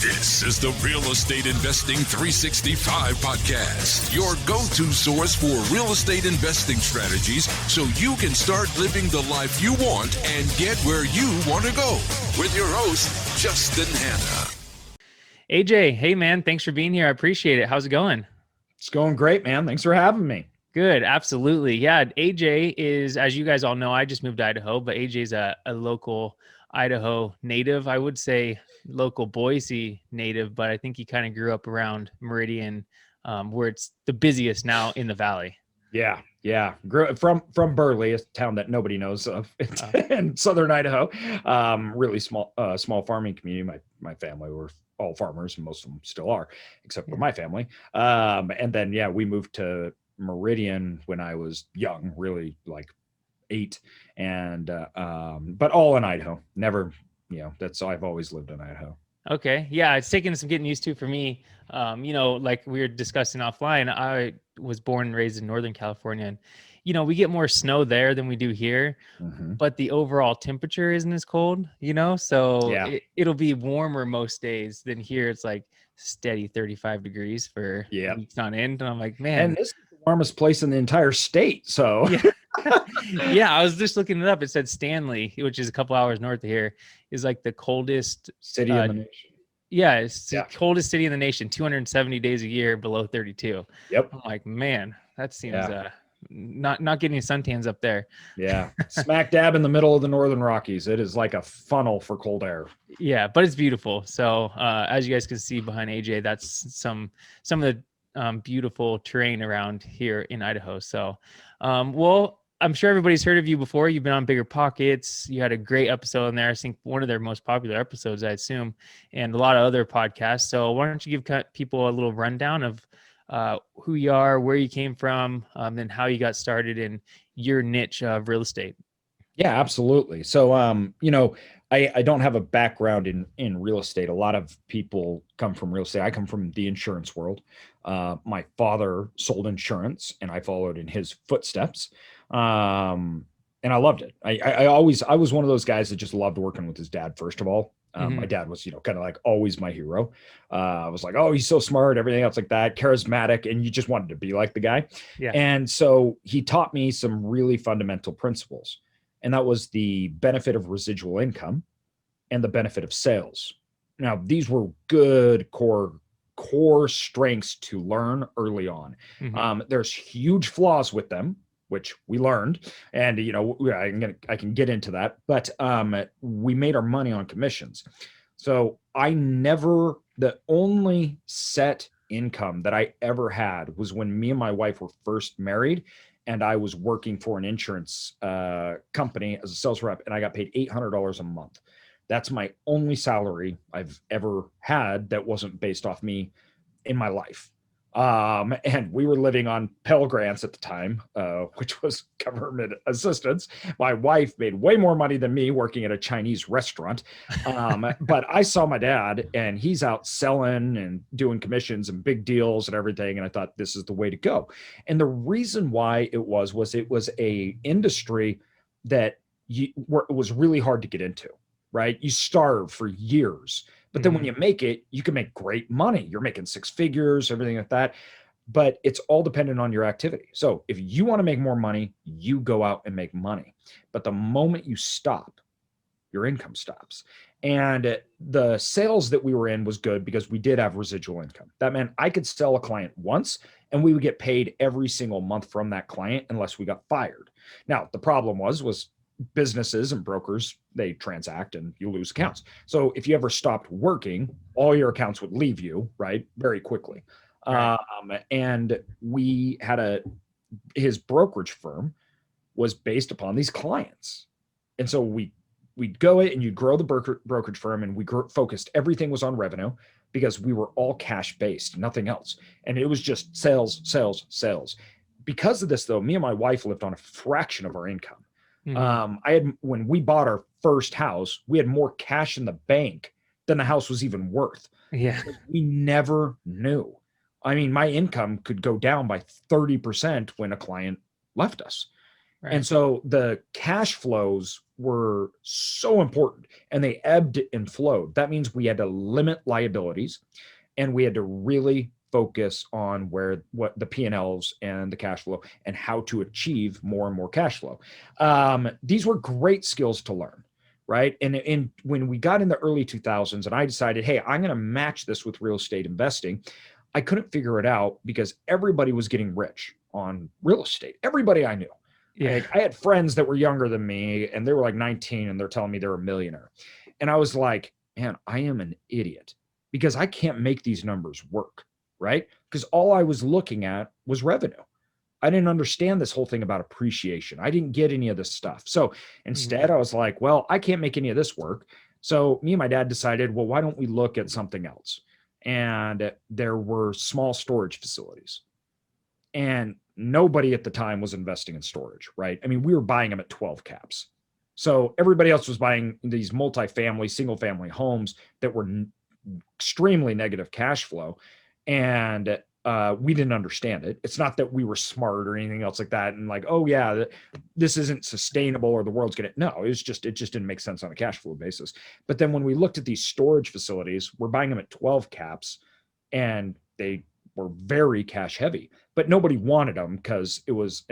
This is the Real Estate Investing 365 podcast, your go-to source for real estate investing strategies so you can start living the life you want and get where you want to go. With your host, Justin Hanna. AJ, hey man, thanks for being here. I appreciate it. How's it going? It's going great, man. Thanks for having me. Good, absolutely. Yeah, AJ is, as you guys all know, I just moved to Idaho, but AJ's a local Idaho native. I would say local Boise native, but I think he kind of grew up around Meridian, where it's the busiest now in the valley. Yeah. Grew from Burley, a town that nobody knows of. It's in southern Idaho. Really small farming community. My family were all farmers, and most of them still are, except for my family. And then we moved to Meridian when I was young, really like 8, and but all in Idaho. Never, I've always lived in Idaho. Okay. Yeah. It's taken some getting used to for me. Like we were discussing offline, I was born and raised in Northern California, and, we get more snow there than we do here, but the overall temperature isn't as cold, so it'll be warmer most days than here. It's like steady 35 degrees for weeks on end. And I'm like, man, and this is the warmest place in the entire state. So yeah, I was just looking it up. It said Stanley, which is a couple hours north of here, is like the coldest city in the nation. Yeah, it's the coldest city in the nation, 270 days a year below 32. Yep. I'm like, man, that seems not getting suntans up there. Yeah. Smack dab in the middle of the Northern Rockies. It is like a funnel for cold air. Yeah, but it's beautiful. So as you guys can see behind AJ, that's some of the beautiful terrain around here in Idaho. So, well, I'm sure everybody's heard of you before. You've been on Bigger Pockets. You had a great episode in there. I think one of their most popular episodes, I assume, and a lot of other podcasts. So why don't you give people a little rundown of who you are, where you came from, and how you got started in your niche of real estate? Yeah, absolutely. So, I don't have a background in real estate. A lot of people come from real estate. I come from the insurance world. My father sold insurance, and I followed in his footsteps. And I loved it. I was one of those guys that just loved working with his dad. First of all, my dad was, kind of like always my hero. I was like, oh, he's so smart, everything else like that, charismatic, and you just wanted to be like the guy. Yeah. And so he taught me some really fundamental principles, and that was the benefit of residual income and the benefit of sales. Now, these were good core strengths to learn early on. There's huge flaws with them, which we learned, and I can get into that, but we made our money on commissions. So the only set income that I ever had was when me and my wife were first married, and I was working for an insurance company as a sales rep, and I got paid $800 a month. That's my only salary I've ever had that wasn't based off me in my life. And we were living on Pell Grants at the time, which was government assistance. My wife made way more money than me working at a Chinese restaurant. But I saw my dad, and he's out selling and doing commissions and big deals and everything. And I thought, this is the way to go. And the reason why it was a industry that it was really hard to get into, right? You starve for years. But then when you make it, you can make great money. You're making 6 figures, everything like that. But it's all dependent on your activity. So if you want to make more money, you go out and make money. But the moment you stop, your income stops. And the sales that we were in was good because we did have residual income. That meant I could sell a client once, and we would get paid every single month from that client unless we got fired. Now, the problem was businesses and brokers, they transact and you lose accounts. So if you ever stopped working, all your accounts would leave you, right, very quickly. Right. And we had his brokerage firm was based upon these clients. And so we'd go in and you'd grow the brokerage firm, and we focused, everything was on revenue because we were all cash based, nothing else. And it was just sales. Because of this though, me and my wife lived on a fraction of our income. When we bought our first house, we had more cash in the bank than the house was even worth. Yeah. We never knew. I mean, my income could go down by 30% when a client left us. And so the cash flows were so important, and they ebbed and flowed. That means we had to limit liabilities, and we had to really focus on what the P&Ls and the cash flow and how to achieve more and more cash flow. These were great skills to learn, right? And when we got in the early 2000s and I decided, hey, I'm going to match this with real estate investing, I couldn't figure it out because everybody was getting rich on real estate. Everybody I knew. Yeah. I had friends that were younger than me, and they were like 19 and they're telling me they're a millionaire. And I was like, man, I am an idiot because I can't make these numbers work, right? Because all I was looking at was revenue. I didn't understand this whole thing about appreciation. I didn't get any of this stuff. So instead, I was like, well, I can't make any of this work. So me and my dad decided, well, why don't we look at something else? And there were small storage facilities. And nobody at the time was investing in storage, right? I mean, we were buying them at 12 caps. So everybody else was buying these multifamily, single family homes that were extremely negative cash flow. And we didn't understand it. It's not that we were smart or anything else like that. And like, oh yeah, this isn't sustainable or the world's going to, no, it just didn't make sense on a cash flow basis. But then when we looked at these storage facilities, we're buying them at 12 caps and they were very cash heavy, but nobody wanted them because it was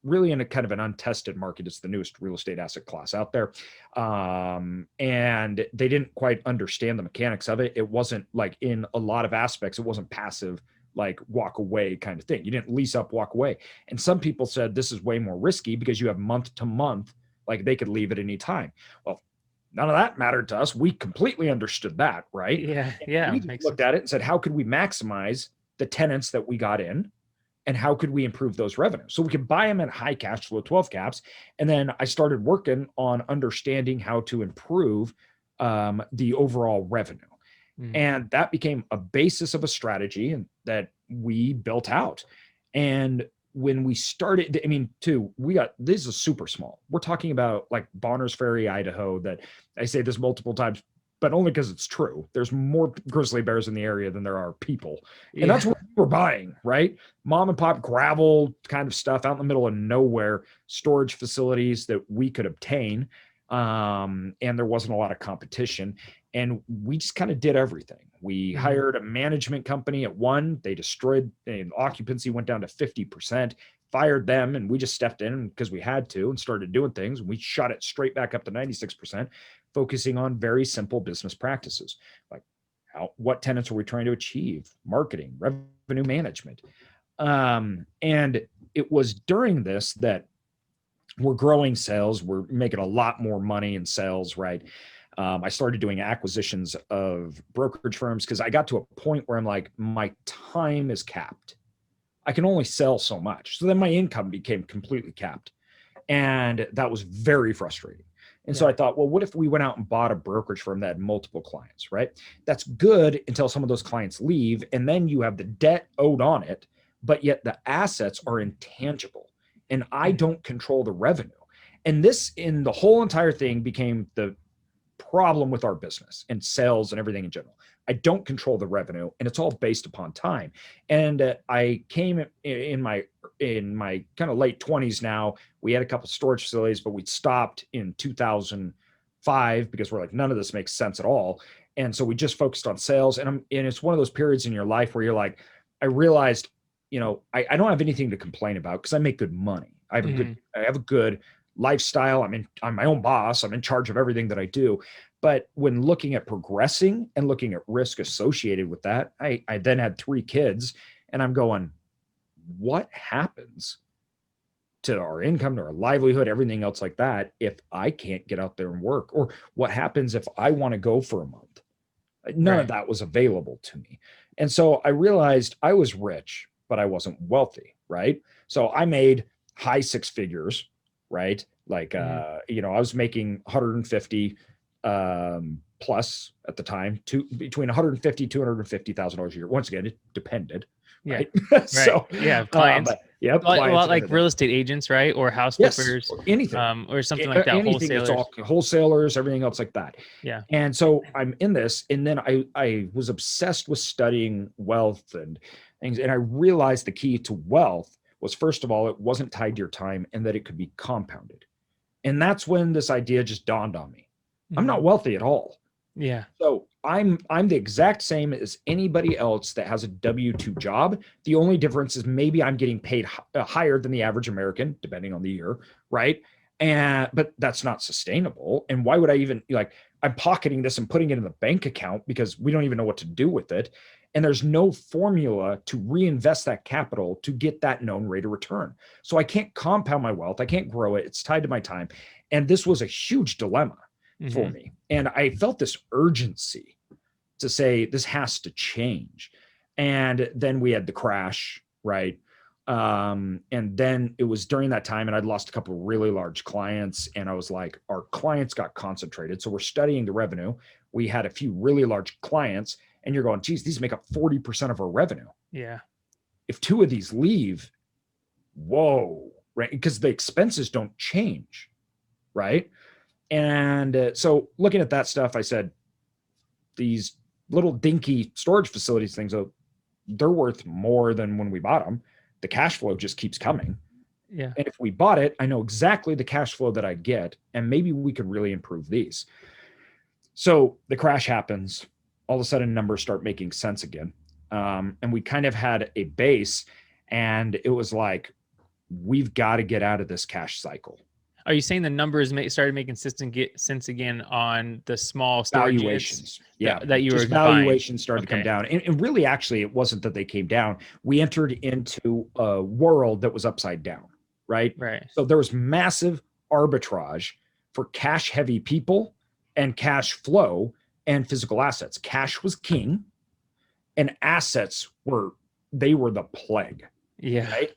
really in a kind of an untested market. It's the newest real estate asset class out there. And they didn't quite understand the mechanics of it. It wasn't like, in a lot of aspects, it wasn't passive, like walk away kind of thing. You didn't lease up, walk away. And some people said this is way more risky because you have month to month, like they could leave at any time. Well, none of that mattered to us. We completely understood that, right? Yeah. Yeah. We looked at it and said, how could we maximize the tenants that we got in? And how could we improve those revenues? So we could buy them at high cash flow, 12 caps. And then I started working on understanding how to improve the overall revenue. And that became a basis of a strategy and that we built out. And when we started, I mean, this is super small. We're talking about like Bonners Ferry, Idaho, that I say this multiple times, but only because it's true. There's more grizzly bears in the area than there are people. And that's what we're buying, right? Mom and pop gravel kind of stuff out in the middle of nowhere, storage facilities that we could obtain. And there wasn't a lot of competition. And we just kind of did everything. We hired a management company at one. They destroyed, and occupancy went down to 50%, fired them. And we just stepped in because we had to and started doing things. We shot it straight back up to 96%, focusing on very simple business practices. Like what tenants are we trying to achieve? Marketing, revenue management. And it was during this that we're growing sales. We're making a lot more money in sales, right? I started doing acquisitions of brokerage firms because I got to a point where I'm like, my time is capped. I can only sell so much. So then my income became completely capped. And that was very frustrating. And so I thought, well, what if we went out and bought a brokerage firm that had multiple clients, right? That's good until some of those clients leave. And then you have the debt owed on it, but yet the assets are intangible. And I don't control the revenue. And this, in the whole entire thing, became the problem with our business and sales and everything in general. I don't control the revenue, and it's all based upon time. And I came in my kind of late 20s now. We had a couple storage facilities, but we stopped in 2005 because we're like, none of this makes sense at all. And so we just focused on sales. And it's one of those periods in your life where you're like, I realized, I don't have anything to complain about because I make good money. I have a good lifestyle. I'm my own boss. I'm in charge of everything that I do. But when looking at progressing and looking at risk associated with that, I then had 3 kids, and I'm going, what happens to our income, to our livelihood, everything else like that, if I can't get out there and work? Or what happens if I want to go for a month? None of that was available to me. And so I realized I was rich, but I wasn't wealthy, right? So I made high 6 figures, right? Like, I was making 150 plus at the time, between 150, $250,000 a year. Once again, it depended. Right. So clients. Clients like real estate agents, right? Or house flippers, or anything, or something like that. Wholesalers. Wholesalers, everything else like that. Yeah. And so I'm in this, and then I was obsessed with studying wealth and things. And I realized the key to wealth was, first of all, it wasn't tied to your time and that it could be compounded. And that's when this idea just dawned on me. I'm not wealthy at all. Yeah. So I'm the exact same as anybody else that has a W-2 job. The only difference is maybe I'm getting paid higher than the average American, depending on the year, right? But that's not sustainable. And why would I even, like, I'm pocketing this and putting it in the bank account because we don't even know what to do with it. And there's no formula to reinvest that capital to get that known rate of return. So I can't compound my wealth. I can't grow it. It's tied to my time. And this was a huge dilemma for me. And I felt this urgency to say, this has to change. And then we had the crash, right? And then it was during that time, and I'd lost a couple of really large clients. And I was like, our clients got concentrated. So we're studying the revenue. We had a few really large clients, and you're going, geez, these make up 40% of our revenue. Yeah. If two of these leave, whoa, right? Because the expenses don't change, right? And so looking at that stuff, I said, these little dinky storage facilities things, they're worth more than when we bought them. The cash flow just keeps coming. Yeah. And if we bought it, I know exactly the cash flow that I get, and maybe we could really improve these. So the crash happens. All of a sudden, numbers start making sense again. And we kind of had a base, and it was like, we've got to get out of this cash cycle. Are you saying the numbers started making sense again on the small storage valuations? Yeah, that you were valuations started to come down, and really, actually, it wasn't that they came down. We entered into a world that was upside down, right? Right. So there was massive arbitrage for cash-heavy people and cash flow and physical assets. Cash was king, and assets were the plague. Yeah. Right.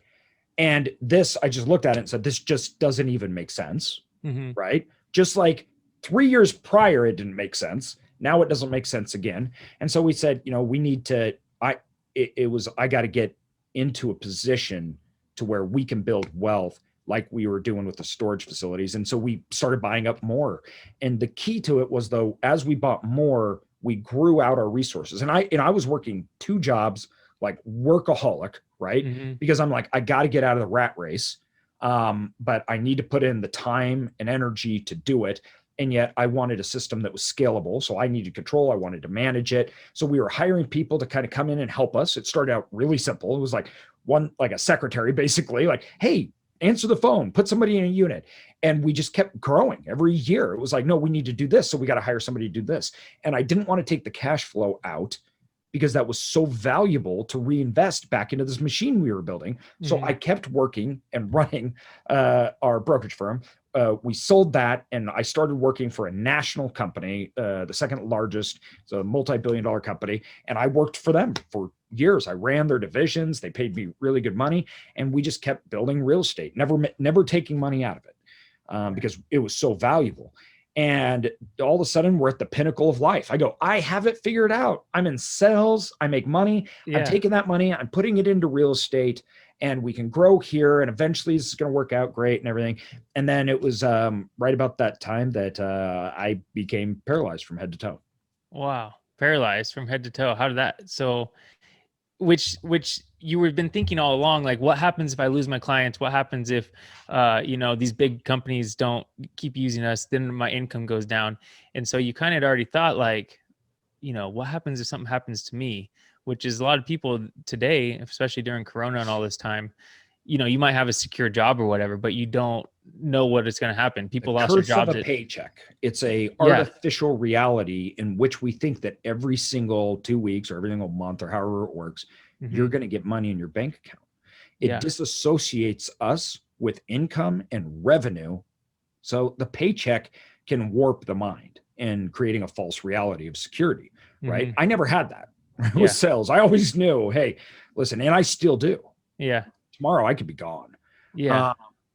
And this, I just looked at it and said, this just doesn't even make sense. Right. Just like 3 years prior, it didn't make sense. Now it doesn't make sense again. And so we said, we need to, I got to get into a position to where we can build wealth like we were doing with the storage facilities. And so we started buying up more. And the key to it was, though, as we bought more, we grew out our resources. And I was working 2 jobs, like workaholic, right? Because I'm like, I got to get out of the rat race. But I need to put in the time and energy to do it. And yet I wanted a system that was scalable. So I needed control. I wanted to manage it. So we were hiring people to kind of come in and help us. It started out really simple. It was like a secretary, basically, like, hey, answer the phone, put somebody in a unit. And we just kept growing every year. It was like, no, we need to do this. So we got to hire somebody to do this. And I didn't want to take the cash flow out because that was so valuable to reinvest back into this machine we were building. So I kept working and running our brokerage firm. We sold that, and I started working for a national company, the second largest. It's a multi-billion-dollar company. And I worked for them for years. I ran their divisions. They paid me really good money. And we just kept building real estate, never taking money out of it because it was so valuable. And all of a sudden, we're at the pinnacle of life. I go, I have it figured out. I'm in sales. I make money. Yeah. I'm taking that money. I'm putting it into real estate, and we can grow here. And eventually, it's going to work out great and everything. And then it was right about that time that I became paralyzed from head to toe. Wow. Paralyzed from head to toe. How did that? So which you were been thinking all along, like, what happens if I lose my clients? What happens if, these big companies don't keep using us? Then my income goes down. And so you kind of had already thought, like, what happens if something happens to me? Which is a lot of people today, especially during Corona and all this time, you might have a secure job or whatever, but you don't know what is going to happen. People lost their jobs. Of a paycheck. It's a artificial reality in which we think that every single 2 weeks or every single month or however it works, you're going to get money in your bank account. It disassociates us with income and revenue. So the paycheck can warp the mind and creating a false reality of security, right? I never had that with sales. I always knew, hey, listen, and I still do. Yeah. Tomorrow I could be gone. Yeah.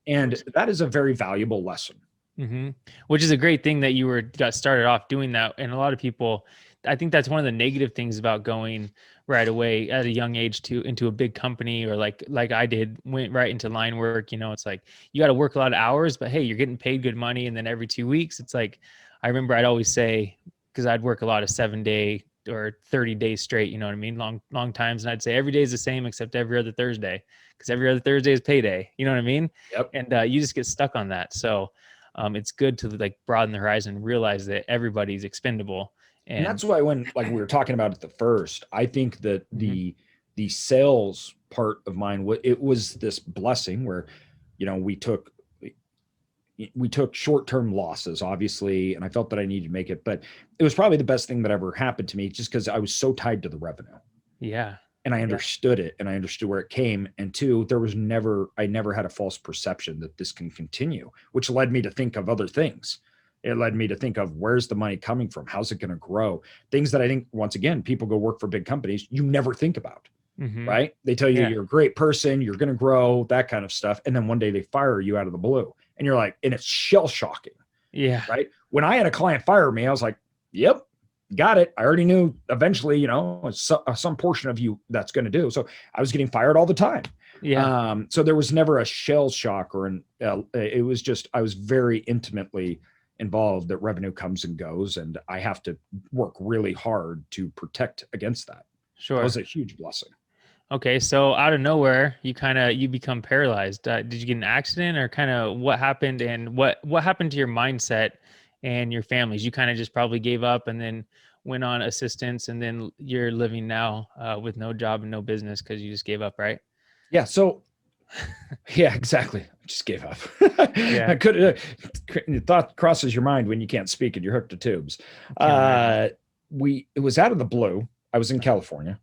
And that is a very valuable lesson. Which is a great thing that you got started off doing that. And a lot of people, I think that's one of the negative things about going right away at a young age into a big company, or like I did, went right into line work. It's like, you got to work a lot of hours, but hey, you're getting paid good money. And then every 2 weeks, it's like, I remember I'd always say, because I'd work a lot of 7-day or 30 days straight. You know what I mean? Long times. And I'd say every day is the same except every other Thursday, because every other Thursday is payday. You know what I mean? Yep. And you just get stuck on that. So it's good to like broaden the horizon and realize that everybody's expendable. And that's why when like we were talking about it the first, I think that the sales part of mine, it was this blessing where, we took short-term losses, obviously, and I felt that I needed to make it, but it was probably the best thing that ever happened to me, just because I was so tied to the revenue. Yeah. And I understood it, and I understood where it came. And two, I never had a false perception that this can continue, which led me to think of other things. It led me to think of, where's the money coming from? How's it going to grow? Things that I think, once again, people go work for big companies, you never think about, right? They tell you you're a great person, you're going to grow, that kind of stuff. And then one day they fire you out of the blue, and you're like, and it's shell shocking. Yeah. Right. When I had a client fire me, I was like, yep, got it. I already knew eventually, some portion of you that's going to do. So I was getting fired all the time. Yeah. So there was never a shell shock it was just, I was very intimately involved that revenue comes and goes, and I have to work really hard to protect against that. Sure. That was a huge blessing. Okay. So out of nowhere, you become paralyzed. Did you get an accident, or kind of what happened, and what happened to your mindset and your families? You kind of just probably gave up and then went on assistance, and then you're living now with no job and no business because you just gave up, right? Yeah. So, yeah, exactly. I just gave up. Yeah. I could. Thought crosses your mind when you can't speak and you're hooked to tubes. It was out of the blue. I was in California,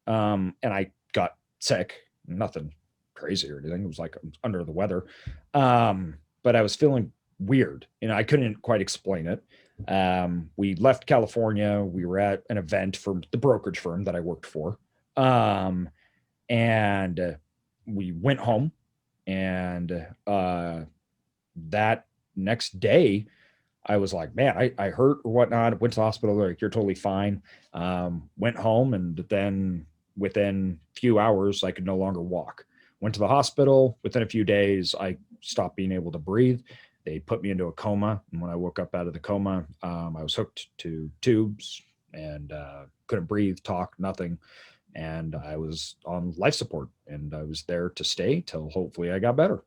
and I got sick. Nothing crazy or anything. It was like I was under the weather, but I was feeling weird. I couldn't quite explain it. We left California. We were at an event for the brokerage firm that I worked for. And we went home, and that next day I was like, man, I hurt or whatnot. Went to the hospital. They're like, you're totally fine. Went home, and then within a few hours, I could no longer walk. Went to the hospital. Within a few days, I stopped being able to breathe. They put me into a coma. And when I woke up out of the coma, I was hooked to tubes and couldn't breathe, talk, nothing. And I was on life support, and I was there to stay till hopefully I got better.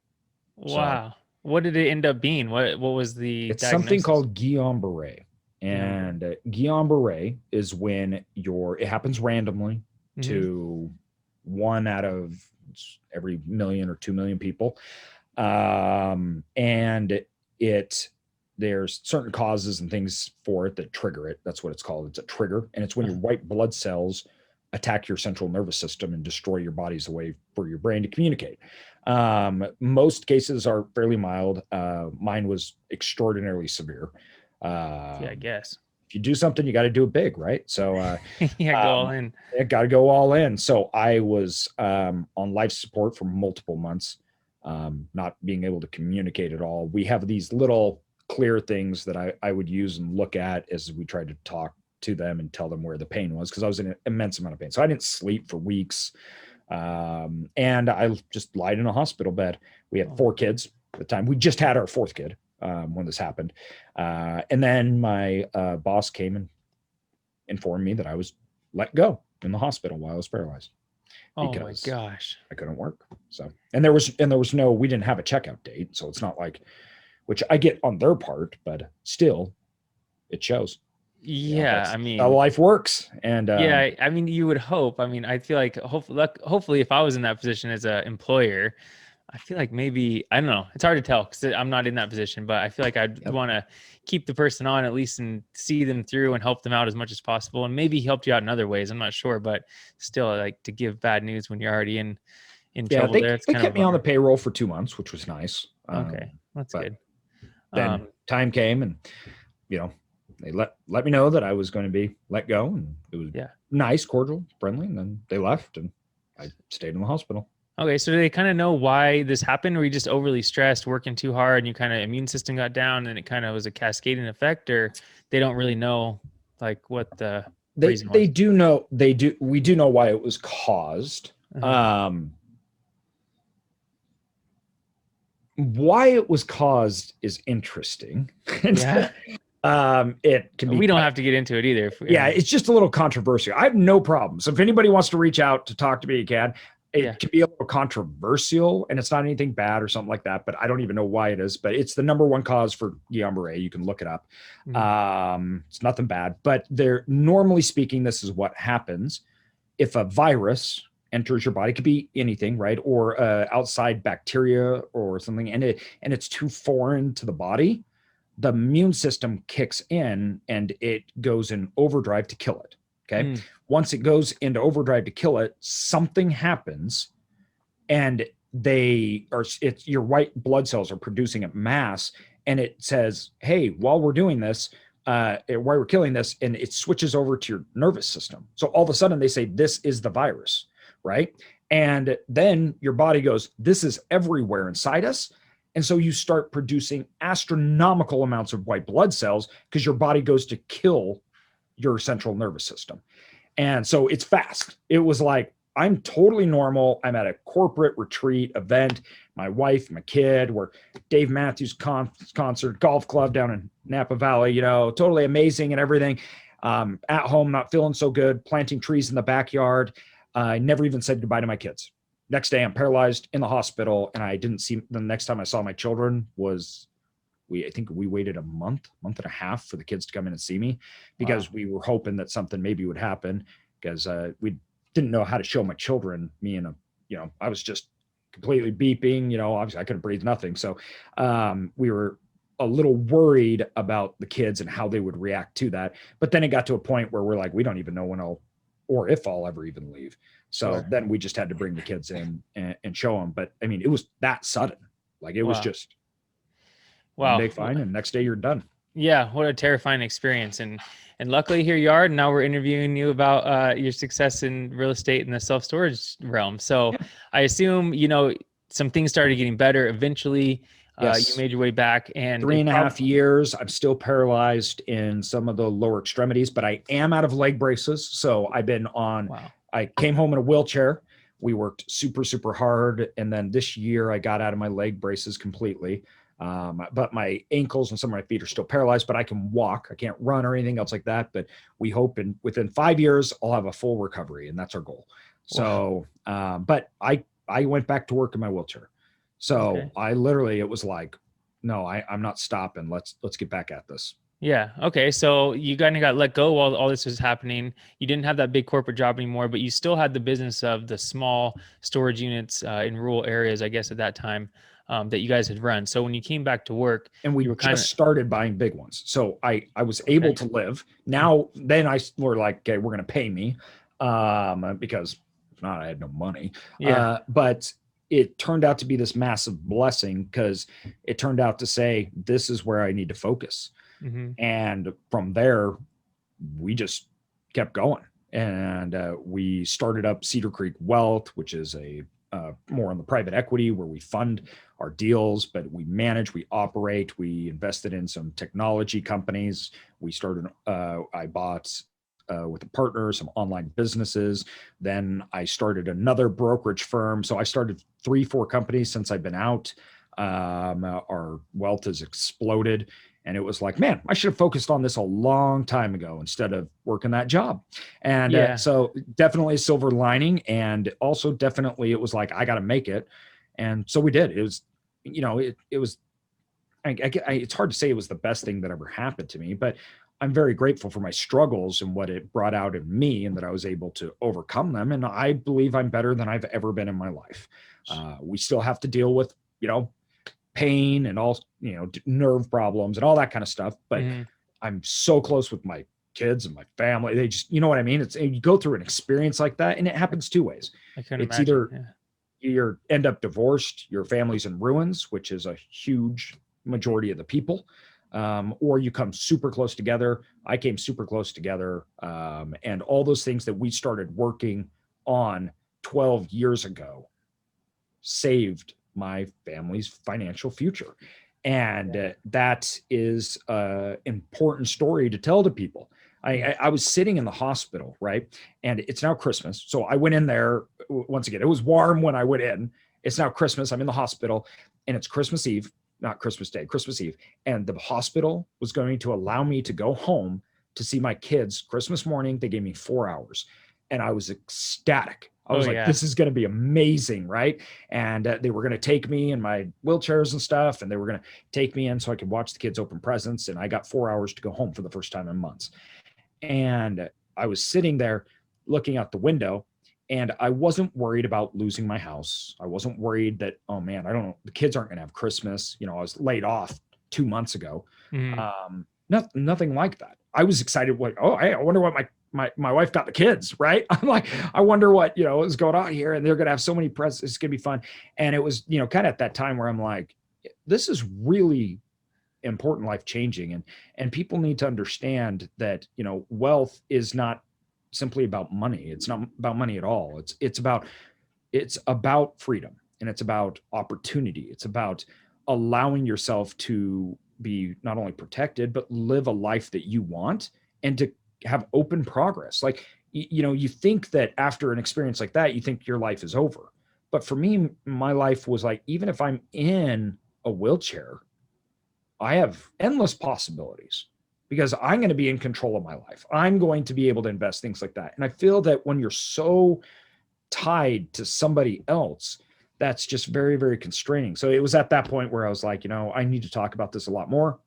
Wow. So, what did it end up being? What was the It's diagnosis? Something called Guillain-Barré. And Guillain-Barré is when it happens randomly to 1 out of every 1 million or 2 million people. And there's certain causes and things for it that trigger it. That's what it's called. It's a trigger. And it's when your white blood cells attack your central nervous system and destroy your body's way for your brain to communicate. Most cases are fairly mild. Mine was extraordinarily severe. I guess. If you do something, you got to do it big, right? So go all in. It got to go all in. So I was on life support for multiple months, not being able to communicate at all. We have these little clear things that I would use and look at as we tried to talk to them and tell them where the pain was, because I was in an immense amount of pain. So I didn't sleep for weeks. And I just lied in a hospital bed. We had 4 kids at the time. We just had our 4th kid when this happened. And then my boss came and informed me that I was let go in the hospital while I was paralyzed. Oh my gosh. I couldn't work. So, and there was no, we didn't have a checkout date. So it's not like, which I get on their part, but still it shows. Yeah, I mean, how life works. And yeah, I mean, you would hope. I mean, I feel like hopefully, if I was in that position as an employer, I feel like maybe, I don't know. It's hard to tell because I'm not in that position, but I feel like I'd want to keep the person on at least and see them through and help them out as much as possible. And maybe helped you out in other ways. I'm not sure, but still, like, to give bad news when you're already in trouble there. They kept me on the payroll for 2 months, which was nice. Okay, that's good. Then time came, and they let me know that I was going to be let go, and it was nice, cordial, friendly, and then they left, and I stayed in the hospital. Okay, so do they kind of know why this happened? Were you just overly stressed, working too hard, and you kind of immune system got down, and it kind of was a cascading effect, or they don't really know like what the reason was? They do know. We do know why it was caused. Why it was caused is interesting. It can be. We don't have to get into it either. Yeah, it's just a little controversial. I have no problem. So if anybody wants to reach out to talk to me, you can. It can be a little controversial, and it's not anything bad or something like that, but I don't even know why it is. But it's the number one cause for Guillain-Barré. You can look it up. It's nothing bad, but they're normally speaking, this is what happens if a virus enters your body. It could be anything, right? Or outside bacteria or something, and it's too foreign to the body. The immune system kicks in and it goes in overdrive to kill it. Okay. Once it goes into overdrive to kill it, something happens and your white blood cells are producing a mass, and it says, hey, while we're doing this, while we're killing this, and it switches over to your nervous system. So all of a sudden they say, this is the virus, right? And then your body goes, this is everywhere inside us. And so you start producing astronomical amounts of white blood cells because your body goes to kill your central nervous system. And so it's fast. It was like, I'm totally normal. I'm at a corporate retreat event. My wife, my kid, we're Dave Matthews concert, golf club down in Napa Valley, totally amazing and everything. At home, not feeling so good, planting trees in the backyard. I never even said goodbye to my kids. Next day, I'm paralyzed in the hospital, and I didn't see the next time I saw my children was I think we waited a month and a half for the kids to come in and see me, because we were hoping that something maybe would happen, because we didn't know how to show my children me and I was just completely beeping, obviously I couldn't breathe, nothing. So we were a little worried about the kids and how they would react to that. But then it got to a point where we're like, we don't even know when or if I'll ever even leave. So then we just had to bring the kids in and show them. But I mean, it was that sudden. Like it was just one day fine, and next day you're done. Yeah, what a terrifying experience. And luckily here you are. And now we're interviewing you about your success in real estate in the self-storage realm. So I assume, some things started getting better eventually. You made your way back, and 3.5 years. I'm still paralyzed in some of the lower extremities, but I am out of leg braces. So I've been on, I came home in a wheelchair. We worked super, super hard. And then this year I got out of my leg braces completely. But my ankles and some of my feet are still paralyzed, but I can walk. I can't run or anything else like that. But we hope within 5 years, I'll have a full recovery, and that's our goal. So, but I went back to work in my wheelchair. So I literally, it was like, no, I'm not stopping. Let's get back at this. Yeah. Okay. So you kind of got let go while all this was happening. You didn't have that big corporate job anymore, but you still had the business of the small storage units in rural areas, I guess, at that time that you guys had run. So when you came back to work, and we just started buying big ones. So I was able to live. Then we're like, okay, we're going to pay me because if not, I had no money. But it turned out to be this massive blessing, because it turned out to say, this is where I need to focus. And from there, we just kept going. And we started up Cedar Creek Wealth, which is more on the private equity, where we fund our deals, but we manage, we operate, we invested in some technology companies. We started, I bought with a partner, some online businesses. Then I started another brokerage firm. So I started 3-4 companies since I've been out. Our wealth has exploded. And it was like, man, I should have focused on this a long time ago instead of working that job. And so definitely a silver lining. And also definitely it was like, I got to make it. And so we did. It was, it was, it's hard to say it was the best thing that ever happened to me, but I'm very grateful for my struggles and what it brought out in me, and that I was able to overcome them. And I believe I'm better than I've ever been in my life. We still have to deal with, pain and all, nerve problems and all that kind of stuff. But I'm so close with my kids and my family. They just, you know what I mean? You go through an experience like that, and it happens 2 ways. It's either you end up divorced, your family's in ruins, which is a huge majority of the people, or you come super close together. I came super close together. And all those things that we started working on 12 years ago saved my family's financial future. And that is an important story to tell to people. I was sitting in the hospital, right? And it's now Christmas. So I went in there once again. It was warm when I went in. It's now Christmas. I'm in the hospital, and it's Christmas Eve. not Christmas Day, Christmas Eve. And the hospital was going to allow me to go home to see my kids Christmas morning. They gave me 4 hours and I was ecstatic. I was like, this is going to be amazing. Right. And they were going to take me in my wheelchairs and stuff. And they were going to take me in so I could watch the kids open presents. And I got 4 hours to go home for the first time in months. And I was sitting there looking out the window and I wasn't worried about losing my house. I wasn't worried that, oh man, I don't know, the kids aren't going to have Christmas. You know, I was laid off 2 months ago. Nothing like that. I was excited. Like, oh, hey, I wonder what my wife got the kids, right? I'm like, I wonder what, you know, is going on here. And they're going to have so many presents. It's going to be fun. And it was, you know, kind of at that time where I'm like, this is really important, life changing. And people need to understand that, you know, wealth is not simply about money. It's not about money at all. It's about freedom, and it's about opportunity. It's about allowing yourself to be not only protected, but live a life that you want and to have open progress. Like, you know, you think that after an experience like that, you think your life is over. But for me, my life was like, even if I'm in a wheelchair, I have endless possibilities because I'm going to be in control of my life. I'm going to be able to invest, things like that. And I feel that when you're so tied to somebody else, that's just very, very constraining. So it was at that point where I was like, you know, I need to talk about this a lot more.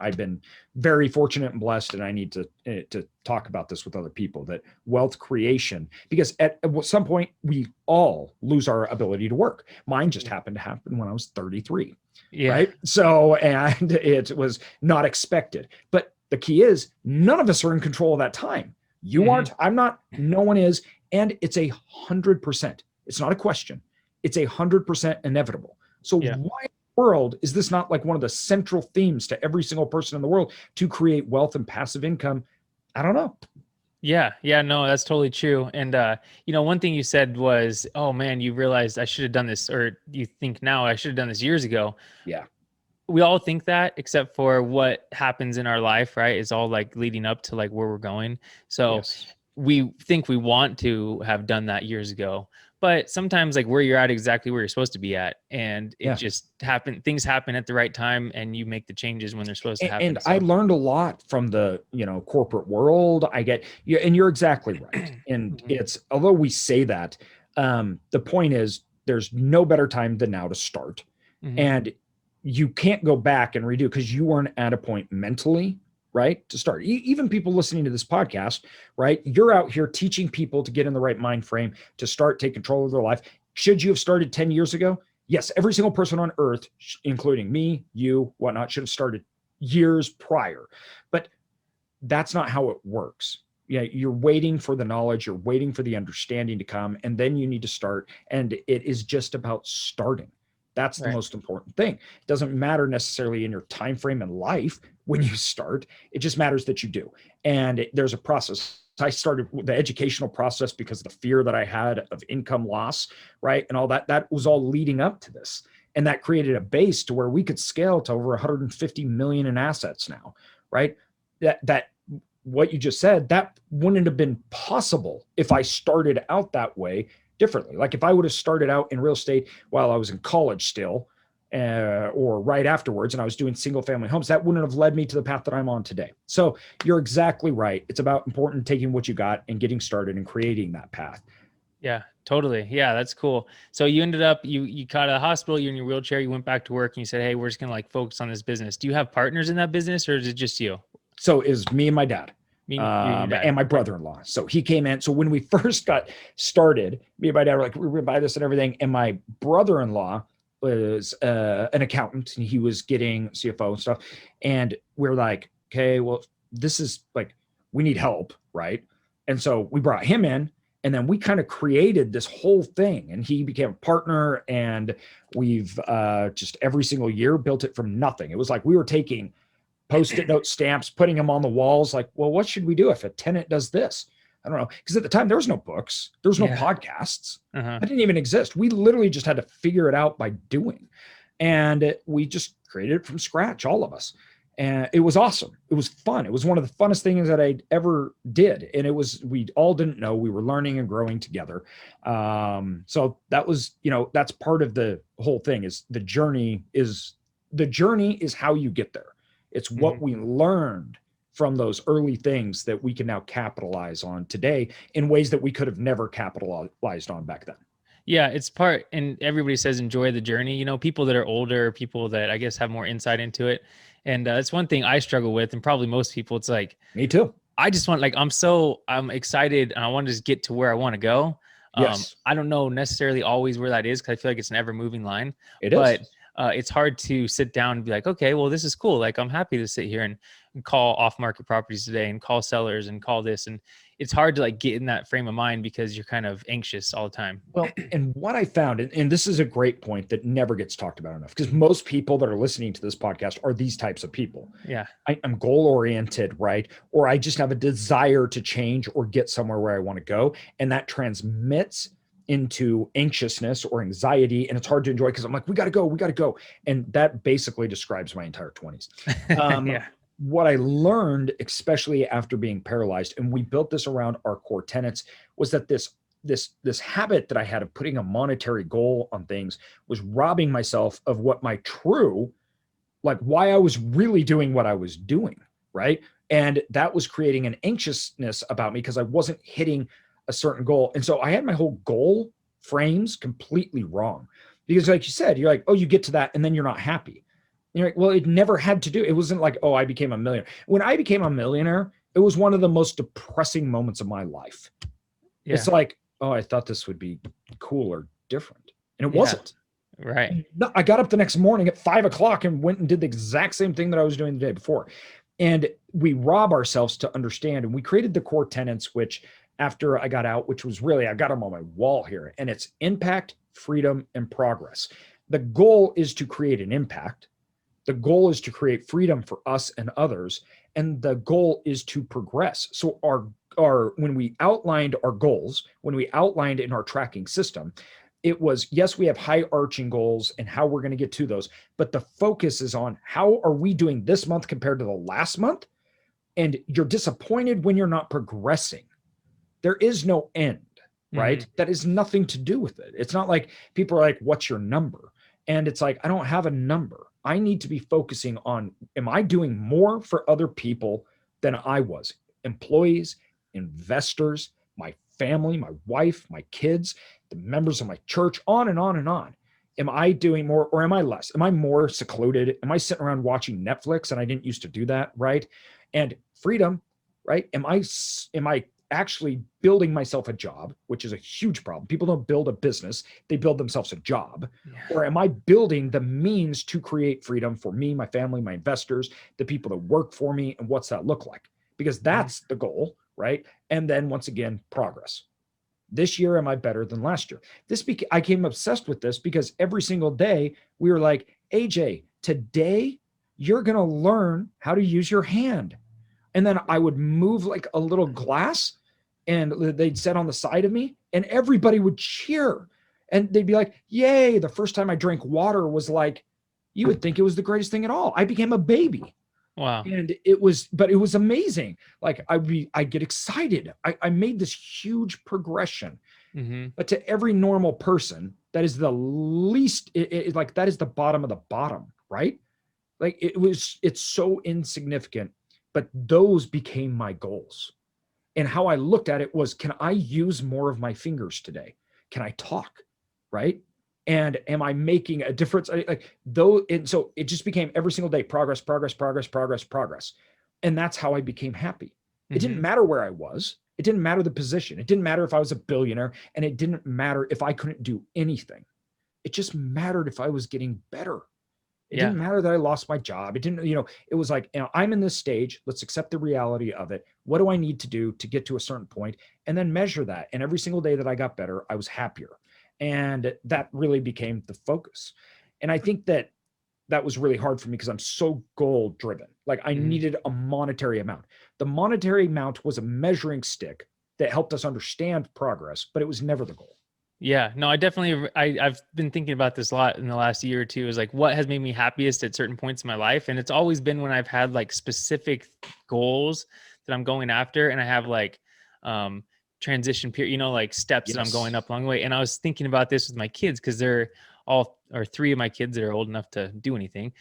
I've been very fortunate and blessed, and I need to talk about this with other people, that wealth creation, because at some point we all lose our ability to work. Mine just happened to happen when I was 33. Yeah. Right. So, and it was not expected, but the key is none of us are in control of that time. You aren't, I'm not, no one is. And it's 100%. It's not a question. It's 100% inevitable. So why in the world is this not like one of the central themes to every single person in the world to create wealth and passive income? I don't know. Yeah. No, that's totally true. And, you know, one thing you said was, oh man, you realized I should have done this, or you think now I should have done this years ago. Yeah. We all think that, except for what happens in our life, right? It's all like leading up to like where we're going. So we think we want to have done that years ago, but sometimes like where you're at, exactly where you're supposed to be at. And it just happened. Things happen at the right time and you make the changes when they're supposed to happen. And I learned a lot from the, you know, corporate world. And you're exactly right. And it's, although we say that, the point is there's no better time than now to start. And you can't go back and redo because you weren't at a point mentally, right, to start. Even people listening to this podcast, right? You're out here teaching people to get in the right mind frame, to start, take control of their life. Should you have started 10 years ago? Yes, every single person on earth, including me, you, whatnot, should have started years prior. But that's not how it works. Yeah, you're waiting for the knowledge, you're waiting for the understanding to come, and then you need to start. And it is just about starting. That's the most important thing. It doesn't matter necessarily in your time frame in life when you start. It just matters that you do. And there's a process. I started the educational process because of the fear that I had of income loss, right? And all that. That was all leading up to this. And that created a base to where we could scale to over 150 million in assets now, right? That what you just said, that wouldn't have been possible if I started out that way differently. Like if I would have started out in real estate while I was in college still, or right afterwards, and I was doing single family homes, that wouldn't have led me to the path that I'm on today. So you're exactly right. It's about important taking what you got and getting started and creating that path. Yeah, totally. Yeah, that's cool. So you ended up, you got out of the hospital, you're in your wheelchair, you went back to work and you said, hey, we're just going to like focus on this business. Do you have partners in that business or is it just you? So it was me and my dad. And my brother-in-law. So he came in. So when we first got started, me and my dad were like, we're going to buy this and everything. And my brother-in-law was an accountant and he was getting CFO and stuff. And we're like, okay, well, this is like, we need help, right? And so we brought him in and then we kind of created this whole thing and he became a partner and we've just every single year built it from nothing. It was like we were taking Post-it note stamps, putting them on the walls. Like, well, what should we do if a tenant does this? I don't know. Because at the time, there was no books. There was no podcasts. That didn't even exist. We literally just had to figure it out by doing. And we just created it from scratch, all of us. And it was awesome. It was fun. It was one of the funnest things that I ever did. And it was, we all didn't know. We were learning and growing together. So that was, you know, that's part of the whole thing is the journey is the journey is how you get there. It's what we learned from those early things that we can now capitalize on today in ways that we could have never capitalized on back then. Yeah, it's part, and everybody says enjoy the journey. You know, people that are older, people that I guess have more insight into it. And it's one thing I struggle with, and probably most people, it's like, Me too. I just want, like, I'm excited and I want to just get to where I want to go. Yes. I don't know necessarily always where that is, because I feel like it's an ever moving line. It But is. it's hard to sit down and be like, okay, well, this is cool. Like, I'm happy to sit here and call off market properties today and call sellers and call this. And it's hard to like get in that frame of mind because you're kind of anxious all the time. Well, and what I found, and this is a great point that never gets talked about enough, because most people that are listening to this podcast are these types of people. Yeah. I'm goal oriented, right? Or I just have a desire to change or get somewhere where I want to go. And that transmits into anxiousness or anxiety. And it's hard to enjoy because I'm like, we got to go. And that basically describes my entire 20s. Yeah. What I learned, especially after being paralyzed, and we built this around our core tenets, was that this habit that I had of putting a monetary goal on things was robbing myself of what my true, like why I was really doing what I was doing, right? And that was creating an anxiousness about me because I wasn't hitting a certain goal. And so I had my whole goal frames completely wrong. Because like you said, you're like, oh, you get to that and then you're not happy. You're like, well, it never had to do. It wasn't like, oh, I became a millionaire. When I became a millionaire, it was one of the most depressing moments of my life. Yeah. It's like, oh, I thought this would be cool or different. And it wasn't. Right. No, I got up the next morning at 5 o'clock and went and did the exact same thing that I was doing the day before. And we rob ourselves to understand. And we created the core tenets, which after I got out, which was really, I got them on my wall here, and it's impact, freedom, and progress. The goal is to create an impact. The goal is to create freedom for us and others. And the goal is to progress. So when we outlined our goals, when we outlined in our tracking system, it was, yes, we have high arching goals and how we're going to get to those, but the focus is on how are we doing this month compared to the last month? And you're disappointed when you're not progressing. There is no end, right? That has nothing to do with it. It's not like people are like, what's your number? And it's like, I don't have a number. I need to be focusing on, am I doing more for other people than I was? Employees, investors, my family, my wife, my kids, the members of my church, on and on and on. Am I doing more or am I less? Am I more secluded? Am I sitting around watching Netflix? And I didn't used to do that, right? And freedom, right? Am I actually building myself a job, which is a huge problem. People don't build a business, they build themselves a job. Yeah. Or am I building the means to create freedom for me, my family, my investors, the people that work for me, and what's that look like? Because that's the goal, right? And then once again, progress. This year, am I better than last year? I became obsessed with this because every single day we were like, AJ, today you're going to learn how to use your hand. And then I would move like a little glass and they'd set on the side of me and everybody would cheer and they'd be like, yay. The first time I drank water was like, you would think it was the greatest thing at all. I became a baby. Wow. And it was amazing. Like I get excited. I made this huge progression, but to every normal person, that is the least, like that is the bottom of the bottom, right? Like it's so insignificant, but those became my goals. And how I looked at it was, can I use more of my fingers today? Can I talk? Right. And am I making a difference? And so it just became every single day, progress. And that's how I became happy. It didn't matter where I was. It didn't matter the position. It didn't matter if I was a billionaire, and it didn't matter if I couldn't do anything. It just mattered if I was getting better. It didn't matter that I lost my job. It didn't, it was like, I'm in this stage. Let's accept the reality of it. What do I need to do to get to a certain point? And then measure that. And every single day that I got better, I was happier. And that really became the focus. And I think that was really hard for me because I'm so goal driven. Like I needed a monetary amount. The monetary amount was a measuring stick that helped us understand progress, but it was never the goal. Yeah, no, I've been thinking about this a lot in the last year or two, is like, what has made me happiest at certain points in my life? And it's always been when I've had like specific goals that I'm going after. And I have like, transition period, like steps that I'm going up along the way. And I was thinking about this with my kids because they're all or three of my kids that are old enough to do anything,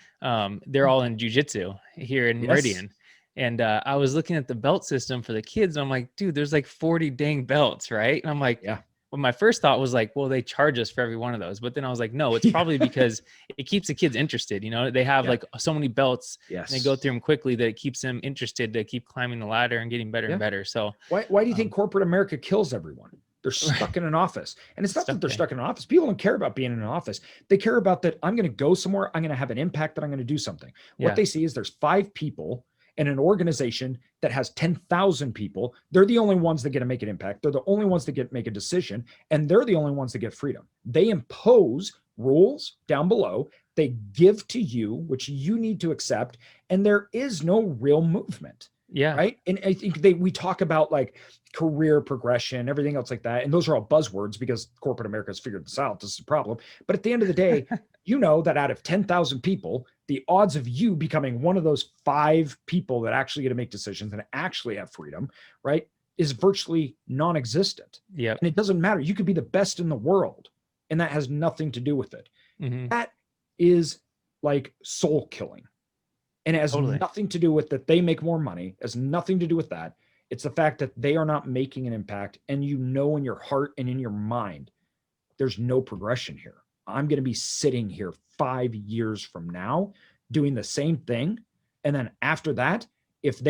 they're all in jujitsu here in Meridian. And I was looking at the belt system for the kids. And I'm like, dude, there's like 40 dang belts, right? And I'm like, Yeah. well, my first thought was like, well, they charge us for every one of those. But then I was like, no, it's probably because it keeps the kids interested. You know, they have like so many belts and they go through them quickly that it keeps them interested to keep climbing the ladder and getting better and better. So why do you think corporate America kills everyone? They're stuck in an office. And it's not that they're stuck in an office. People don't care about being in an office. They care about that I'm going to go somewhere. I'm going to have an impact, that I'm going to do something. What they see is there's 5 people in an organization that has 10,000 people. They're the only ones that get to make an impact. They're the only ones that get to make a decision. And they're the only ones that get freedom. They impose rules down below. They give to you, which you need to accept. And there is no real movement. Yeah. Right. And I think we talk about like career progression, everything else like that. And those are all buzzwords because corporate America has figured this out. This is a problem. But at the end of the day, you know that out of 10,000 people, the odds of you becoming one of those 5 people that actually get to make decisions and actually have freedom, right, is virtually non-existent. Yeah. And it doesn't matter. You could be the best in the world, and that has nothing to do with it. That is like soul killing. And it has nothing to do with that they make more money. It has nothing to do with that. It's the fact that they are not making an impact. And you know in your heart and in your mind, there's no progression here. I'm going to be sitting here 5 years from now doing the same thing. And then after that, if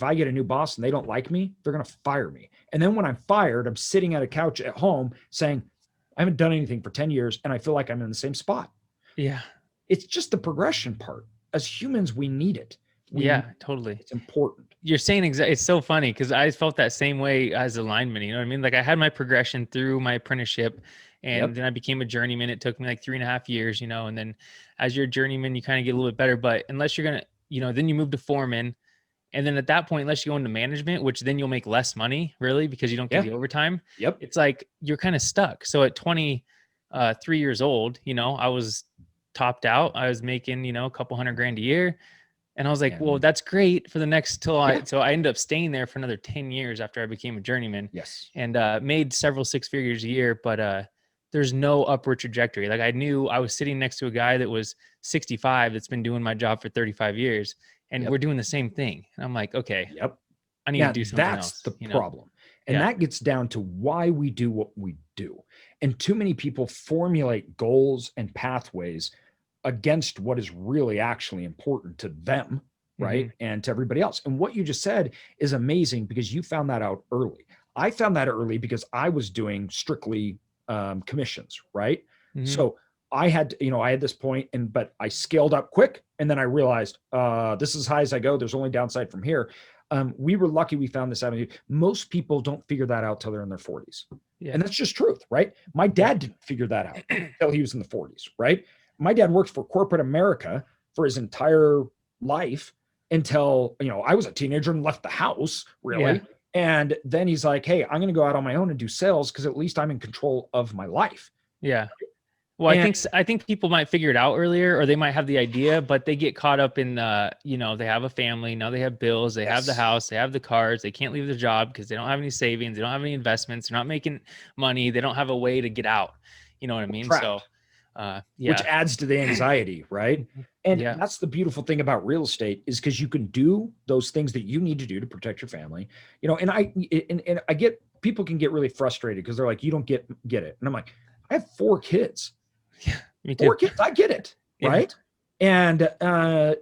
I get a new boss and they don't like me, they're going to fire me. And then when I'm fired, I'm sitting at a couch at home saying, I haven't done anything for 10 years and I feel like I'm in the same spot. Yeah. It's just the progression part. As humans, we need it. Totally. It's important. You're saying it's so funny because I felt that same way as a lineman. You know what I mean? Like I had my progression through my apprenticeship and then I became a journeyman. It took me like 3.5 years, you know, and then as you're a journeyman, you kind of get a little bit better, but unless you're going to, you know, then you move to foreman. And then at that point, unless you go into management, which then you'll make less money really because you don't get the overtime. It's like, you're kind of stuck. So at 23 years old, you know, I was topped out. I was making, you know, a couple $100,000 a year. And I was like, well, that's great for the next so I ended up staying there for another 10 years after I became a journeyman. And made several 6 figures a year, but there's no upward trajectory. Like I knew I was sitting next to a guy that was 65 that's been doing my job for 35 years and we're doing the same thing. And I'm like, okay, I need to do something else. That's the problem. And that gets down to why we do what we do. And too many people formulate goals and pathways against what is really actually important to them, right? And to everybody else. And what you just said is amazing because you found that out early. I found that early because I was doing strictly commissions, right? So I had, you know, I had this point but I scaled up quick. And then I realized this is as high as I go. There's only downside from here. We were lucky we found this avenue. Most people don't figure that out till they're in their 40s. And that's just truth, right? My dad didn't figure that out until he was in the 40s, right? My dad worked for corporate America for his entire life until, you know, I was a teenager and left the house really. And then he's like, hey, I'm going to go out on my own and do sales because at least I'm in control of my life. Well, I think people might figure it out earlier or they might have the idea, but they get caught up in, you know, they have a family, now they have bills, they have the house, they have the cars, they can't leave their job because they don't have any savings, they don't have any investments, they're not making money, they don't have a way to get out. You know what I mean? Trapped. So which adds to the anxiety, right? And that's the beautiful thing about real estate is because you can do those things that you need to do to protect your family, you know. And I get people can get really frustrated because they're like, you don't get it. And I'm like, I have 4 kids. Me too. 4 kids, I get it, right? And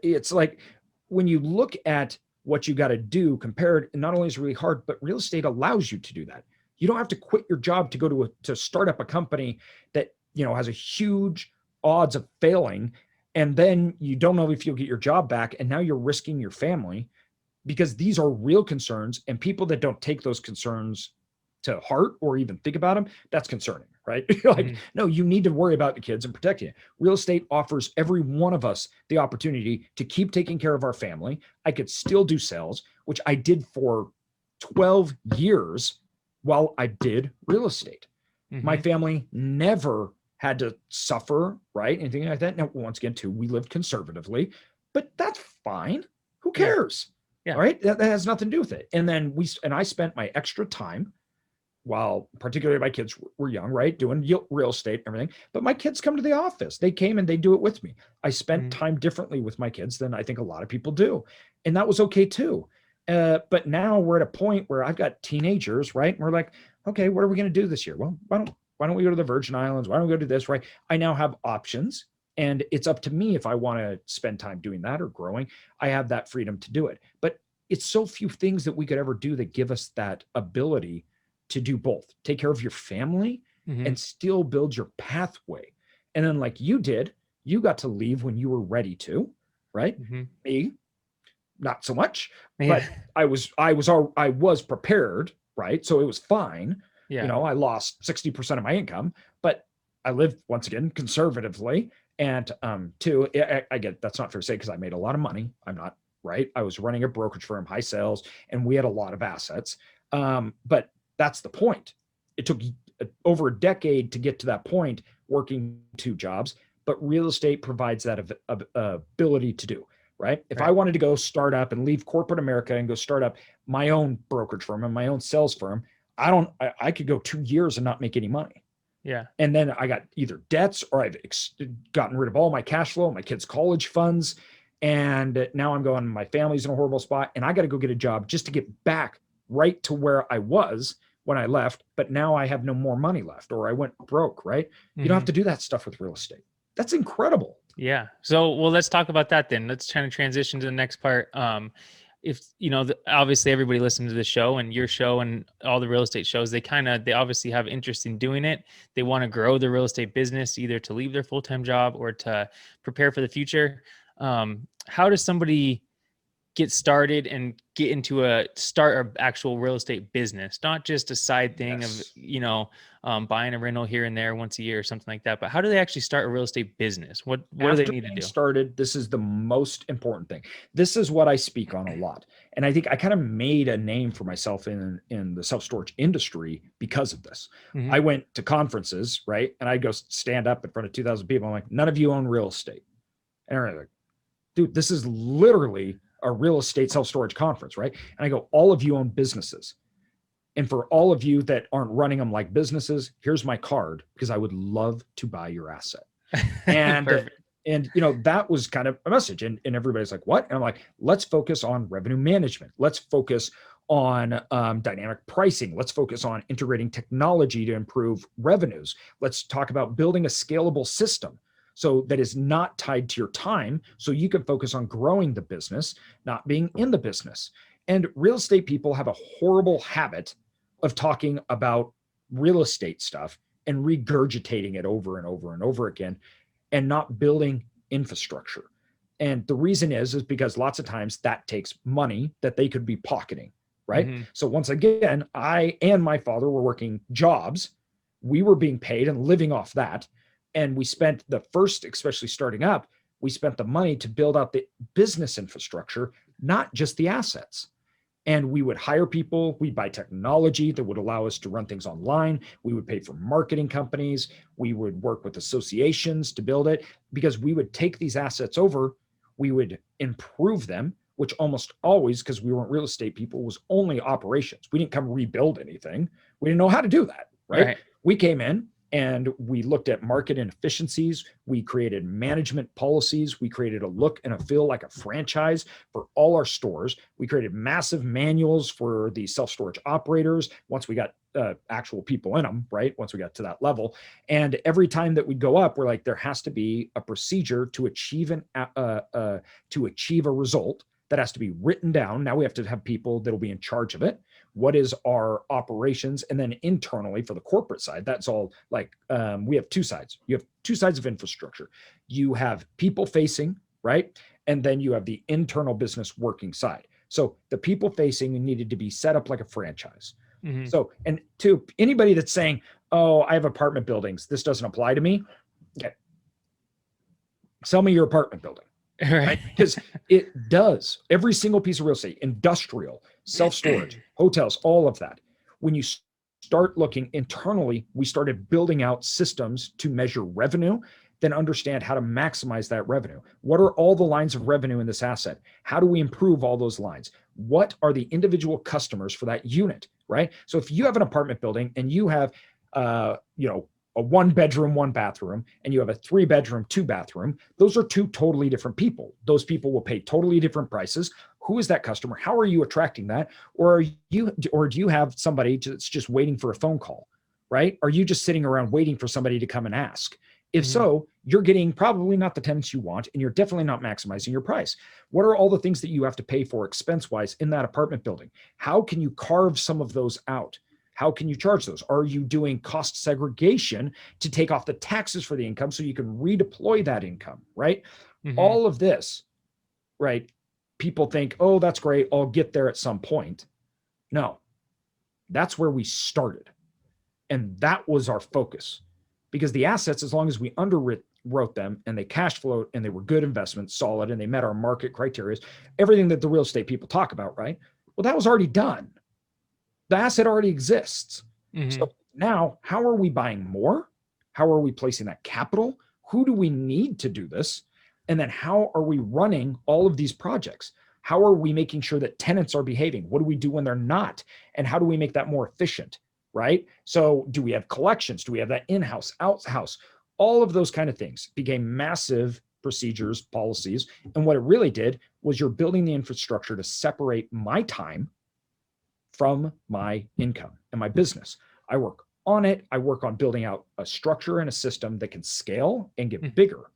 it's like when you look at what you got to do compared, not only is it really hard, but real estate allows you to do that. You don't have to quit your job to go to start up a company that, you know, has a huge odds of failing. And then you don't know if you'll get your job back. And now you're risking your family because these are real concerns, and people that don't take those concerns to heart or even think about them, that's concerning, right? Like, no, you need to worry about the kids and protecting it. Real estate offers every one of us the opportunity to keep taking care of our family. I could still do sales, which I did for 12 years while I did real estate. My family never had to suffer, right? Anything like that. Now, once again, too, we lived conservatively, but that's fine. Who cares? Right? That has nothing to do with it. And then I spent my extra time while particularly my kids were young, right? Doing real estate and everything. But my kids come to the office. They came and they do it with me. I spent time differently with my kids than I think a lot of people do. And that was okay too. But now we're at a point where I've got teenagers, right? And we're like, okay, what are we going to do this year? Well, why don't we go to the Virgin Islands? Why don't we go do this, right? I now have options. And it's up to me if I want to spend time doing that or growing. I have that freedom to do it. But it's so few things that we could ever do that give us that ability to do both. Take care of your family and still build your pathway. And then like you did, you got to leave when you were ready to, right? Me, not so much, but I was prepared, right? So it was fine. Yeah. You know, I lost 60% of my income, but I lived once again conservatively. And two, I get that's not fair to say because I made a lot of money. I'm not right. I was running a brokerage firm, high sales, and we had a lot of assets. But that's the point. It took over a decade to get to that point, working 2 jobs. But real estate provides that ability to do. Right. If I wanted to go start up and leave corporate America and go start up my own brokerage firm and my own sales firm, I could go 2 years and not make any money. Yeah. And then I got either debts or I've gotten rid of all my cash flow, my kids' college funds. And now I'm going, my family's in a horrible spot and I got to go get a job just to get back right to where I was when I left. But now I have no more money left or I went broke, right? You don't have to do that stuff with real estate. That's incredible. Yeah. So, well, let's talk about that then. Let's kind of transition to the next part. If, you know, obviously everybody listens to the show and your show and all the real estate shows, they obviously have interest in doing it. They want to grow their real estate business, either to leave their full-time job or to prepare for the future. How does somebody get started and get into start an actual real estate business, not just a side thing of, you know, buying a rental here and there once a year or something like that, but how do they actually start a real estate business? What do they need to do? Started, this is the most important thing. This is what I speak on a lot. And I think I kind of made a name for myself in the self-storage industry because of this. I went to conferences, right? And I'd go stand up in front of 2,000 people. I'm like, none of you own real estate. And they're like, dude, this is literally a real estate self-storage conference, right? And I go, all of you own businesses. And for all of you that aren't running them like businesses, here's my card because I would love to buy your asset. And, and you know, that was kind of a message. And everybody's like, what? And I'm like, let's focus on revenue management. Let's focus on dynamic pricing. Let's focus on integrating technology to improve revenues. Let's talk about building a scalable system so that is not tied to your time, so you can focus on growing the business, not being in the business. And real estate people have a horrible habit of talking about real estate stuff and regurgitating it over and over and over again and not building infrastructure. And the reason is because lots of times that takes money that they could be pocketing, right? So once again, I and my father were working jobs. We were being paid and living off that. And we spent the first, especially starting up, we spent the money to build out the business infrastructure, not just the assets. And we would hire people, we'd buy technology that would allow us to run things online. We would pay for marketing companies. We would work with associations to build it because we would take these assets over, we would improve them, which almost always, because we weren't real estate people, was only operations. We didn't come rebuild anything. We didn't know how to do that, right? We came in, and we looked at market inefficiencies. We created management policies. We created a look and a feel like a franchise for all our stores. We created massive manuals for the self-storage operators once we got actual people in them, right? Once we got to that level. And every time that we go up, we're like, there has to be a procedure to achieve a result that has to be written down. Now we have to have people that'll be in charge of it. What is our operations? And then internally for the corporate side, that's all like, we have 2 sides. You have 2 sides of infrastructure. You have people facing, right? And then you have the internal business working side. So the people facing needed to be set up like a franchise. So, and to anybody that's saying, oh, I have apartment buildings, this doesn't apply to me. Okay. Sell me your apartment building. Right? Because it does. Every single piece of real estate, industrial, self-storage, hotels, all of that. When you start looking internally, we started building out systems to measure revenue, then understand how to maximize that revenue. What are all the lines of revenue in this asset? How do we improve all those lines? What are the individual customers for that unit? right? So if you have an apartment building and you have, a 1 bedroom, 1 bathroom, and you have a 3 bedroom, 2 bathroom, those are two totally different people. Those people will pay totally different prices. Who is that customer? How are you attracting that? Or do you have somebody that's just waiting for a phone call, right? Are you just sitting around waiting for somebody to come and ask? If so, you're getting probably not the tenants you want, and you're definitely not maximizing your price. What are all the things that you have to pay for expense-wise in that apartment building? How can you carve some of those out? How can you charge those? Are you doing cost segregation to take off the taxes for the income so you can redeploy that income, right? All of this, right? People think, oh, that's great, I'll get there at some point. No, that's where we started. And that was our focus. Because the assets, as long as we underwrote them and they cash flowed and they were good investments, solid, and they met our market criteria, everything that the real estate people talk about, right? Well, that was already done. The asset already exists. So now, how are we buying more? How are we placing that capital? Who do we need to do this? And then how are we running all of these projects? How are we making sure that tenants are behaving? What do we do when they're not? And how do we make that more efficient, right? So do we have collections? Do we have that in-house, out-house? All of those kind of things became massive procedures, policies. And what it really did was you're building the infrastructure to separate my time from my income and my business. I work on it. I work on building out a structure and a system that can scale and get bigger,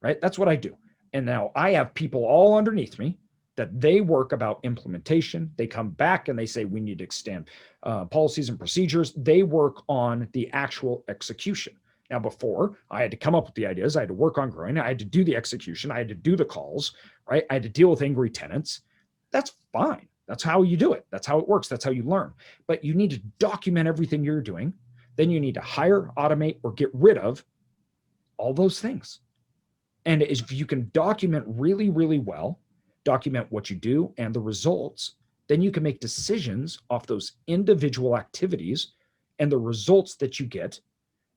right? That's what I do. And now I have people all underneath me that they work about implementation. They come back and they say, we need to extend policies and procedures. They work on the actual execution. Now, before I had to come up with the ideas, I had to work on growing, I had to do the execution, I had to do the calls, right? I had to deal with angry tenants. That's fine. That's how you do it. That's how it works. That's how you learn. But you need to document everything you're doing. Then you need to hire, automate, or get rid of all those things. And if you can document really, really well, document what you do and the results, then you can make decisions off those individual activities and the results that you get.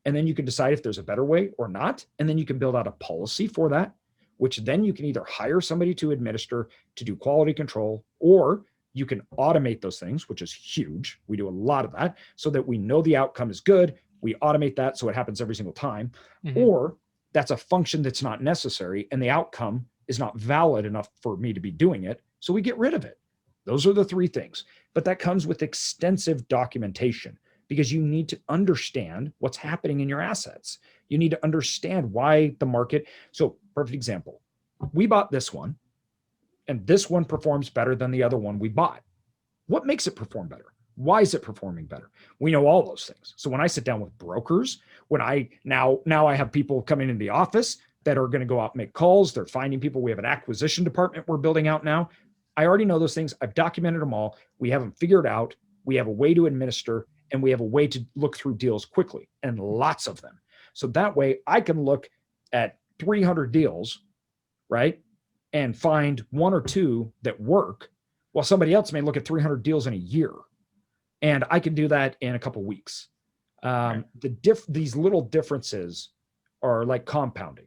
And then you can decide if there's a better way or not. And then you can build out a policy for that, which then you can either hire somebody to administer, to do quality control, or you can automate those things, which is huge. We do a lot of that so that we know the outcome is good. We automate that so it happens every single time. Or that's a function that's not necessary and the outcome is not valid enough for me to be doing it. So we get rid of it. Those are the three things. But that comes with extensive documentation because you need to understand what's happening in your assets. You need to understand why the market. So perfect example, we bought this one and this one performs better than the other one we bought. What makes it perform better? Why is it performing better? We know all those things. So when I sit down with brokers, when I now I have people coming into the office that are going to go out and make calls, they're finding people. We have an acquisition department we're building out now. I already know those things. I've documented them all. We have them figured out. We have a way to administer and we have a way to look through deals quickly and lots of them. So that way I can look at 300 deals, right? And find one or two that work while somebody else may look at 300 deals in a year. And I can do that in a couple of weeks. These little differences are like compounding.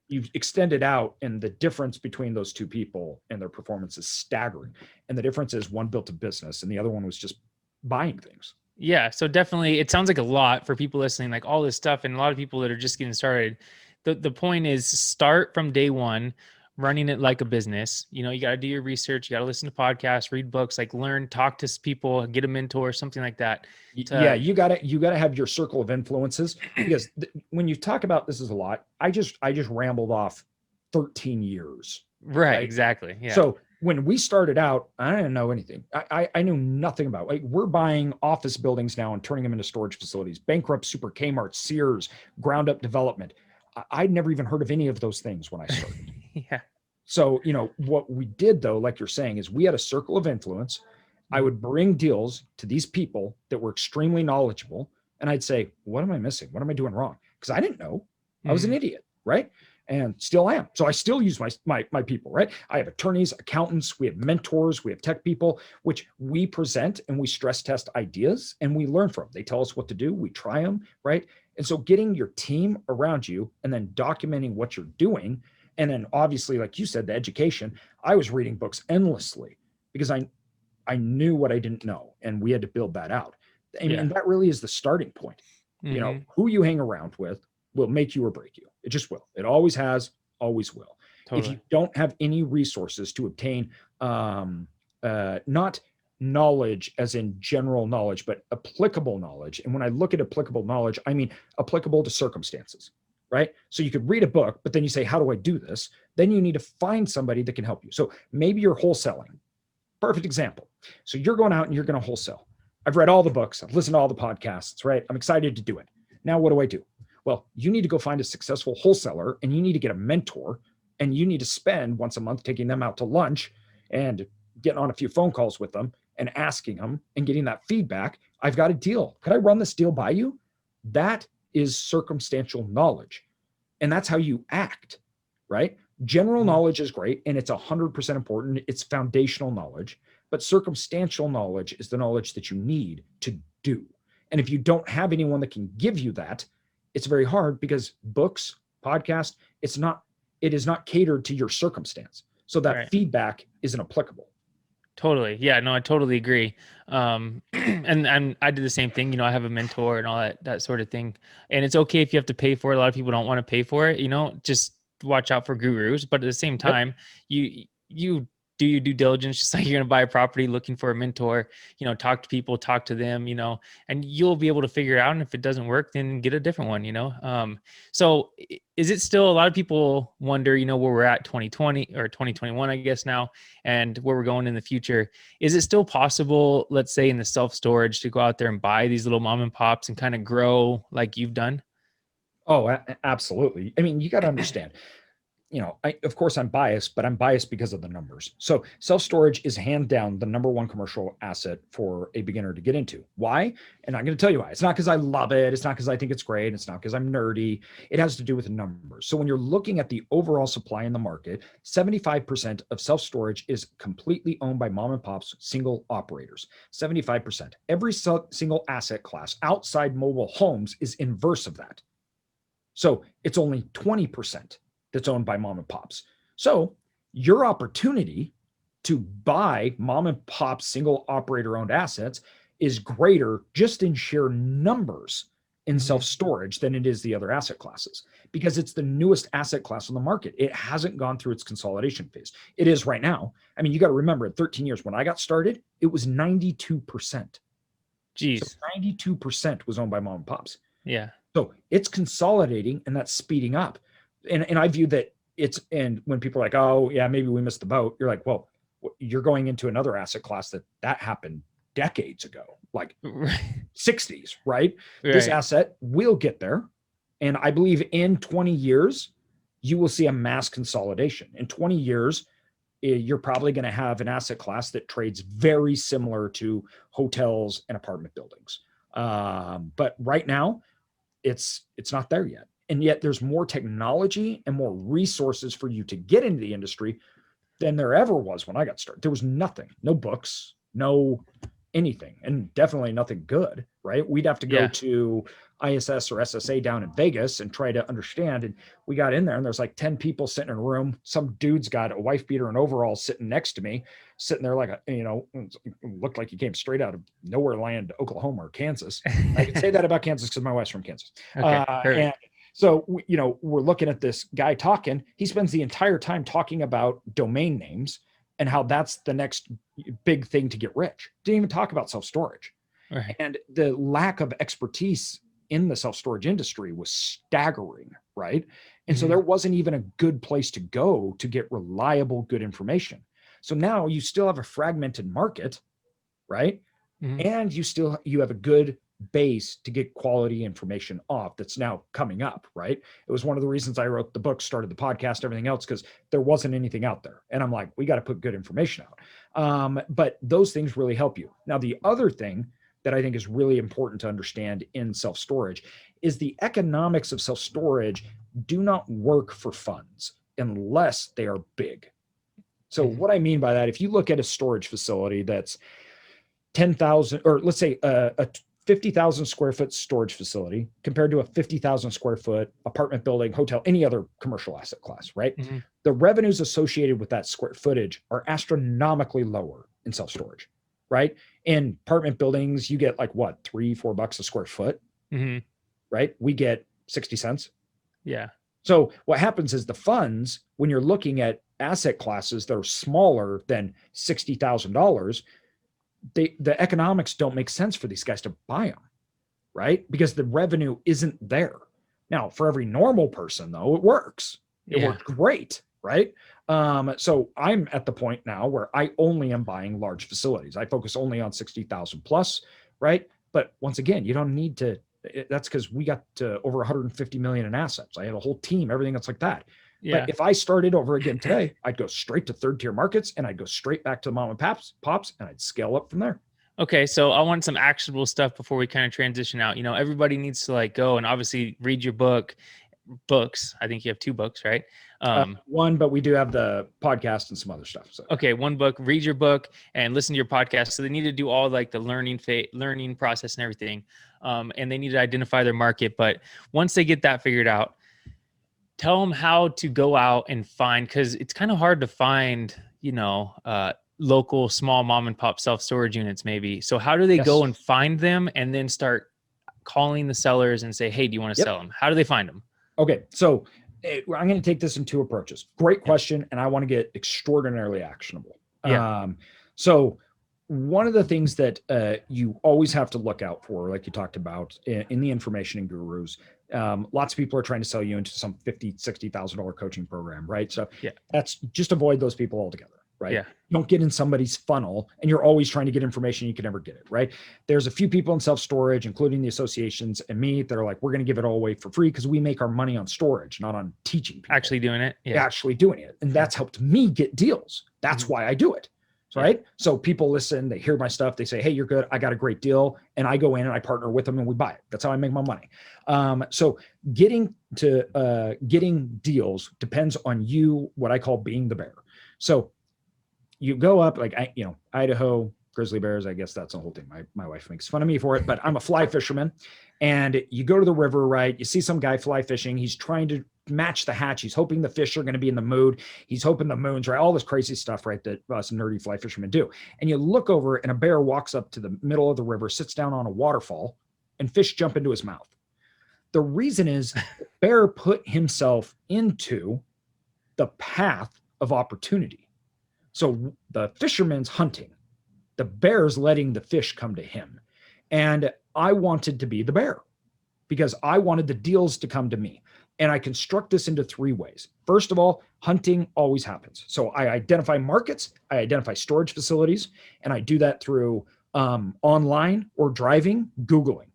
You've extended out and the difference between those two people and their performance is staggering. And the difference is one built a business and the other one was just buying things. Yeah. So definitely it sounds like a lot for people listening, like all this stuff and a lot of people that are just getting started. The point is start from day one, running it like a business. You know, you got to do your research, you got to listen to podcasts, read books, like learn, talk to people, get a mentor, something like that. Yeah, you got to have your circle of influences because when you talk about this is a lot, I just rambled off 13 years. Right? Exactly. Yeah. So when we started out, I didn't know anything. I knew nothing about, like, we're buying office buildings now and turning them into storage facilities, bankrupt Super Kmart, Sears, ground up development. I'd never even heard of any of those things when I started. Yeah. So, you know, what we did though, like you're saying, is we had a circle of influence. I would bring deals to these people that were extremely knowledgeable. And I'd say, what am I missing? What am I doing wrong? Because I didn't know. I was an idiot, right? And still am. So I still use my people, right? I have attorneys, accountants, we have mentors, we have tech people, which we present and we stress test ideas and we learn from. They tell us what to do. We try them, right? And so getting your team around you and then documenting what you're doing. And then obviously, like you said, the education, I was reading books endlessly because I knew what I didn't know, and we had to build that out. And, Yeah. and that really is the starting point. You know, who you hang around with will make you or break you. It just will. It always has, always will. If you Totally. don't have any resources to obtain, not knowledge as in general knowledge, but applicable knowledge. And when I look at applicable knowledge, I mean applicable to circumstances, right? So you could read a book, but then you say, how do I do this? Then you need to find somebody that can help you. So maybe you're wholesaling. Perfect example. So you're going out and you're going to wholesale. I've read all the books. I've listened to all the podcasts, right? I'm excited to do it. Now, what do I do? Well, you need to go find a successful wholesaler, and you need to get a mentor, and you need to spend once a month taking them out to lunch and getting on a few phone calls with them and asking them and getting that feedback. I've got a deal. Could I run this deal by you? That is circumstantial knowledge. And that's how you act, right? General knowledge is great, and it's 100% important. It's foundational knowledge, but circumstantial knowledge is the knowledge that you need to do. And if you don't have anyone that can give you that, it's very hard, because books, podcast, it is not catered to your circumstance. So that feedback isn't applicable. Totally. Yeah, no, I totally agree. And I did the same thing. You know, I have a mentor and all that sort of thing. And it's okay if you have to pay for it. A lot of people don't want to pay for it, you know, just watch out for gurus. But at the same time, you do your due diligence, just like you're going to buy a property looking for a mentor, you know, talk to people, talk to them, you know, and you'll be able to figure it out. And if it doesn't work, then get a different one, you know? So is it still, a lot of people wonder, you know, where we're at 2020 or 2021, I guess now, and where we're going in the future. Is it still possible, let's say in the self-storage, to go out there and buy these little mom and pops and kind of grow like you've done? Oh, absolutely. I mean, you got to understand, you know, of course I'm biased, but I'm biased because of the numbers. So self-storage is hand down the number one commercial asset for a beginner to get into. Why? And I'm going to tell you why. It's not because I love it. It's not because I think it's great. It's not because I'm nerdy. It has to do with the numbers. So when you're looking at the overall supply in the market, 75% of self-storage is completely owned by mom and pops, single operators. 75%. Every single asset class outside mobile homes is inverse of that. So it's only 20% that's owned by mom and pops. So your opportunity to buy mom and pop single operator owned assets is greater just in sheer numbers in self-storage than it is the other asset classes, because it's the newest asset class on the market. It hasn't gone through its consolidation phase. It is right now. I mean, you got to remember, in 13 years, when I got started, it was 92%. Jeez. So 92% was owned by mom and pops. Yeah. So it's consolidating, and that's speeding up. And I view that and when people are like, oh yeah, maybe we missed the boat. You're like, well, you're going into another asset class that happened decades ago, like 60s, right? This asset will get there. And I believe in 20 years, you will see a mass consolidation. In 20 years, you're probably going to have an asset class that trades very similar to hotels and apartment buildings. But right now, it's not there yet. And yet there's more technology and more resources for you to get into the industry than there ever was when I got started. There was nothing, no books, no anything, and definitely nothing good, right? We'd have to go to ISS or SSA down in Vegas and try to understand. And we got in there, and there's like 10 people sitting in a room. Some dude's got a wife beater and overalls sitting next to me, sitting there like looked like he came straight out of nowhere land, Oklahoma or Kansas. I can say that about Kansas because my wife's from Kansas. And so, we're looking at this guy talking. He spends the entire time talking about domain names and how that's the next big thing to get rich. Didn't even talk about self-storage. Right. And the lack of expertise in the self-storage industry was staggering, right? And so there wasn't even a good place to go to get reliable, good information. So now you still have a fragmented market, right? And you have a good base to get quality information off that's now coming up, right? It was one of the reasons I wrote the book, started the podcast, everything else, because there wasn't anything out there. And I'm like, we got to put good information out. But those things really help you. Now, the other thing that I think is really important to understand in self-storage is the economics of self-storage do not work for funds unless they are big. So what I mean by that, if you look at a storage facility that's 10,000, or let's say a 50,000 square foot storage facility compared to a 50,000 square foot apartment building, hotel, any other commercial asset class, right? The revenues associated with that square footage are astronomically lower in self-storage. right? In apartment buildings, you get like what, $3-4 a square foot, right? We get 60 cents. Yeah. So what happens is the funds, when you're looking at asset classes that are smaller than $60,000, the economics don't make sense for these guys to buy them, right? Because the revenue isn't there. Now, for every normal person, though, it works. It worked great, right? So I'm at the point now where I only am buying large facilities. I focus only on 60,000 plus, right? But once again, you don't need to. That's because we got to over 150 million in assets. I have a whole team, everything that's like that. Yeah. But if I started over again today, I'd go straight to third tier markets and I'd go straight back to the mom and pops and I'd scale up from there. Okay, so I want some actionable stuff before we kind of transition out. Everybody needs to like go and obviously read your books. I think you have 2 books, right? One, but we do have the podcast and some other stuff. So. Okay, 1 book, read your book and listen to your podcast. So they need to do all like the learning process and everything. And they need to identify their market. But once they get that figured out, tell them how to go out and find, because it's kind of hard to find, local small mom and pop self-storage units maybe. So how do they go and find them and then start calling the sellers and say, hey, do you want to sell them? How do they find them? Okay. So I'm going to take this in 2 approaches. Great question. And I want to get extraordinarily actionable. So one of the things that you always have to look out for, like you talked about in the information and gurus, lots of people are trying to sell you into some $50,000-$60,000 coaching program, right? So that's just avoid those people altogether. Right? Yeah. Don't get in somebody's funnel and you're always trying to get information. You can never get it. Right. There's a few people in self-storage, including the associations and me, that are like, we're going to give it all away for free because we make our money on storage, not on teaching people. Actually doing it. Yeah. Actually doing it. And that's helped me get deals. That's why I do it. Right. So people listen, they hear my stuff. They say, hey, you're good. I got a great deal. And I go in and I partner with them and we buy it. That's how I make my money. So getting deals depends on you, what I call being the bear. So you go up like, Idaho grizzly bears. I guess that's the whole thing. My wife makes fun of me for it, but I'm a fly fisherman. And you go to the river, right? You see some guy fly fishing. He's trying to match the hatch. He's hoping the fish are going to be in the mood. He's hoping the moon's right. All this crazy stuff, right? That us nerdy fly fishermen do. And you look over and a bear walks up to the middle of the river, sits down on a waterfall, and fish jump into his mouth. The reason is the bear put himself into the path of opportunity. So the fisherman's hunting, the bear's letting the fish come to him. And I wanted to be the bear because I wanted the deals to come to me. And I construct this into 3 ways. First of all, hunting always happens. So I identify markets, I identify storage facilities, and I do that through online or driving, Googling.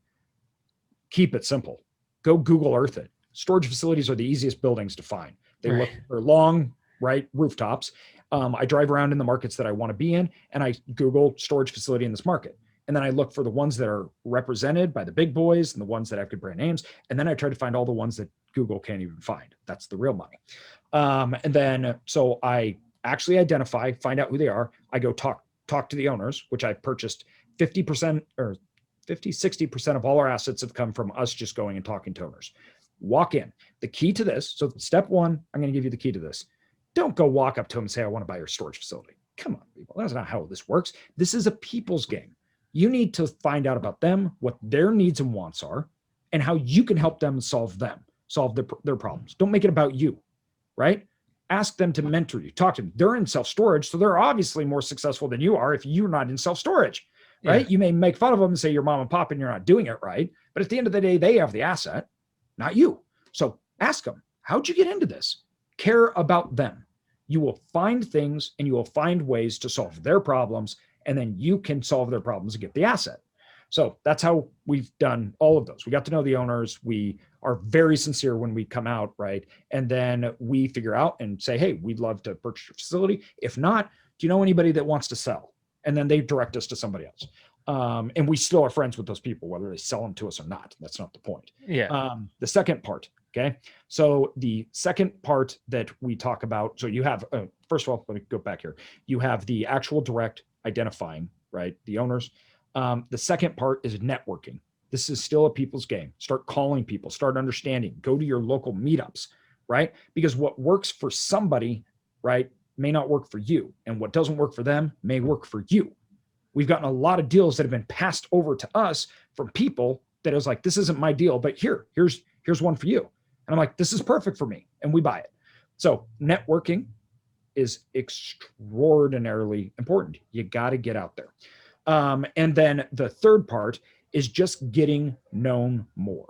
Keep it simple. Go Google Earth it. Storage facilities are the easiest buildings to find. They're long, right, rooftops. I drive around in the markets that I want to be in, and I Google storage facility in this market. And then I look for the ones that are represented by the big boys and the ones that have good brand names. And then I try to find all the ones that Google can't even find. That's the real money. And then, so I actually identify, find out who they are. I go talk to the owners, which I purchased 50% or 60% of all our assets have come from us just going and talking to owners. Walk in. The key to this. So step 1, I'm going to give you the key to this. Don't go walk up to them and say, I want to buy your storage facility. Come on, people. That's not how this works. This is a people's game. You need to find out about them, what their needs and wants are, and how you can help them solve their problems. Don't make it about you, right? Ask them to mentor you. Talk to them. They're in self-storage, so they're obviously more successful than you are if you're not in self-storage, right? Yeah. You may make fun of them and say you're mom and pop and you're not doing it right, but at the end of the day, they have the asset, not you. So ask them, how'd you get into this? Care about them. You will find things and you will find ways to solve their problems, and then you can solve their problems and get the asset. So that's how we've done all of those. We got to know the owners. We are very sincere when we come out, right? And then we figure out and say, hey, we'd love to purchase your facility. If not, do you know anybody that wants to sell? And then they direct us to somebody else. And we still are friends with those people, whether they sell them to us or not. That's not the point. Yeah. The second part, okay? So the second part that we talk about, so you have, first of all, let me go back here. You have the actual direct identifying, right? The owners. The second part is networking. This is still a people's game. Start calling people, start understanding, go to your local meetups, right? Because what works for somebody, right, may not work for you. And what doesn't work for them may work for you, We've gotten a lot of deals that have been passed over to us from people that was like, this isn't my deal, but here's one for you. And I'm like, this is perfect for me. And we buy it. So networking is extraordinarily important. You got to get out there. And then the third part is just getting known more.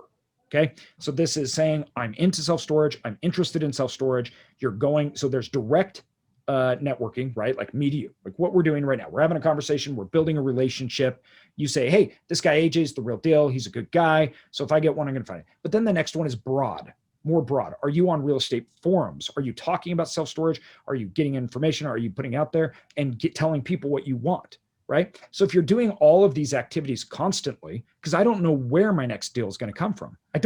Okay. So this is saying, I'm into self-storage. I'm interested in self-storage. So there's direct networking, right? Like me to you, like what we're doing right now. We're having a conversation. We're building a relationship. You say, hey, this guy AJ is the real deal. He's a good guy. So if I get one, I'm going to find it. But then the next one is more broad. Are you on real estate forums? Are you talking about self-storage? Are you getting information? Are you putting out there and telling people what you want? Right? So if you're doing all of these activities constantly, because I don't know where my next deal is going to come from. I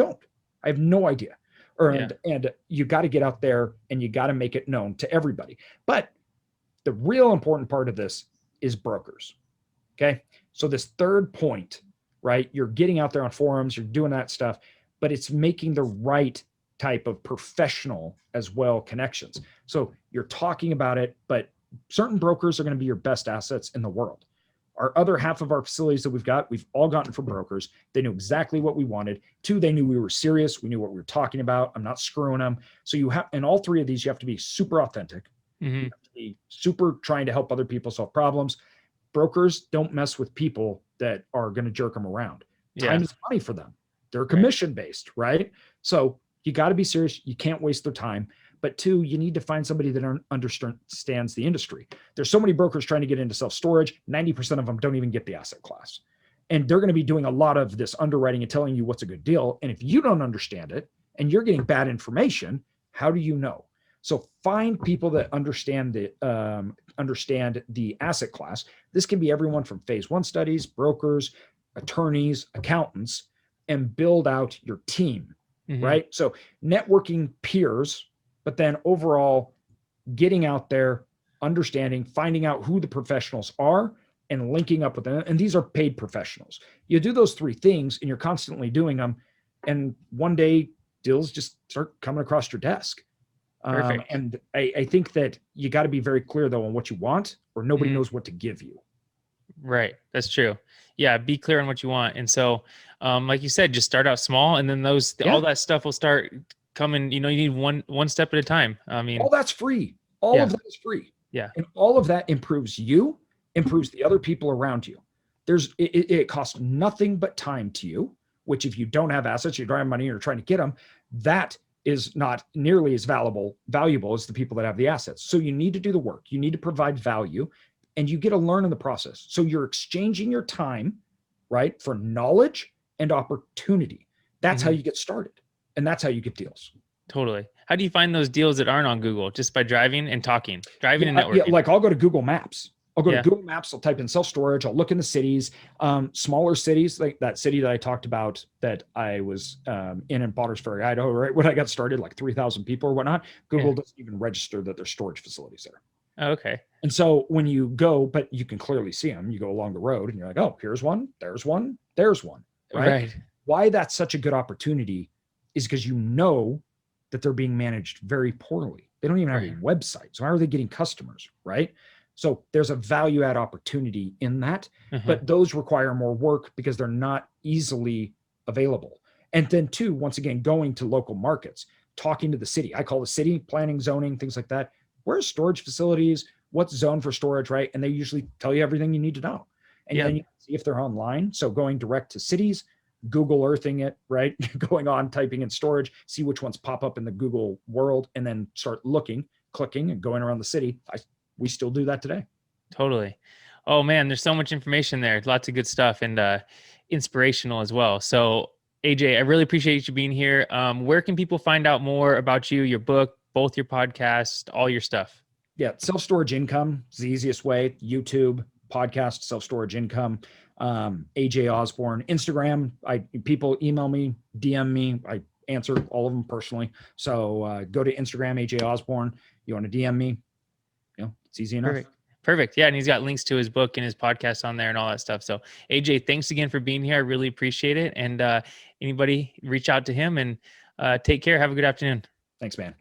have no idea. And you got to get out there and you got to make it known to everybody. But the real important part of this is brokers. Okay. So this third point, right? You're getting out there on forums, you're doing that stuff, but it's making the right type of professional as well connections. So you're talking about it, but certain brokers are going to be your best assets in the world. Our other half of our facilities that we've all gotten from brokers. They knew exactly what we wanted. 2, they knew we were serious. We knew what we were talking about. I'm not screwing them. So in all 3 of these, you have to be super authentic. Mm-hmm. You have to be super trying to help other people solve problems. Brokers don't mess with people that are going to jerk them around. Time is money for them. They're commission based, right? So you got to be serious. You can't waste their time. But 2, you need to find somebody that understands the industry. There's so many brokers trying to get into self-storage. 90% of them don't even get the asset class. And they're going to be doing a lot of this underwriting and telling you what's a good deal. And if you don't understand it and you're getting bad information, how do you know? So find people that understand the asset class. This can be everyone from phase 1 studies, brokers, attorneys, accountants, and build out your team, right? So networking peers, but then overall getting out there, understanding, finding out who the professionals are and linking up with them. And these are paid professionals. You do those 3 things and you're constantly doing them. And one day deals just start coming across your desk. And I think that you got to be very clear though on what you want, or nobody knows what to give you. Right. That's true. Yeah. Be clear on what you want. And so, like you said, just start out small, and then all that stuff will start coming. You need one step at a time. I mean, all that's free. All of that is free. Yeah. And all of that improves you, improves the other people around you. It costs nothing but time to you, which if you don't have assets, you don't have money, you're trying to get them, that is not nearly as valuable as the people that have the assets. So you need to do the work. You need to provide value, and you get to learn in the process. So you're exchanging your time, right, for knowledge and opportunity. That's how you get started. And that's how you get deals. Totally. How do you find those deals that aren't on Google? Just by driving and talking, and networking? Yeah, like I'll go to Google Maps. I'll go to Google Maps. I'll type in self-storage. I'll look in the cities, smaller cities, like that city that I talked about that I was in Potters Ferry, Idaho, right? When I got started, like 3,000 people or whatnot. Google doesn't even register that there's storage facilities there. Oh, okay. And so when you go, but you can clearly see them, you go along the road and you're like, oh, here's one, there's one, there's one, right? Why that's such a good opportunity is because you know that they're being managed very poorly. They don't even have a website. So how are they getting customers, right? So there's a value add opportunity in that, but those require more work because they're not easily available. And then 2, once again, going to local markets, talking to the city. I call the city, planning, zoning, things like that. Where's storage facilities? What's zone for storage, right? And they usually tell you everything you need to know. And then you can see if they're online. So going direct to cities, Google Earthing it, right? Going on, typing in storage, see which ones pop up in the Google world, and then start looking, clicking, and going around the city. We still do that today. Totally. Oh man, there's so much information there. Lots of good stuff, and inspirational as well. So AJ, I really appreciate you being here. Where can people find out more about you, your book, both your podcast, all your stuff? Yeah. Self-storage income is the easiest way. YouTube, podcast, self-storage income. AJ Osborne, Instagram. People email me, DM me. I answer all of them personally. So go to Instagram, AJ Osborne. You want to DM me? It's easy enough. Perfect. Yeah. And he's got links to his book and his podcast on there and all that stuff. So AJ, thanks again for being here. I really appreciate it. And anybody reach out to him, and take care. Have a good afternoon. Thanks, man.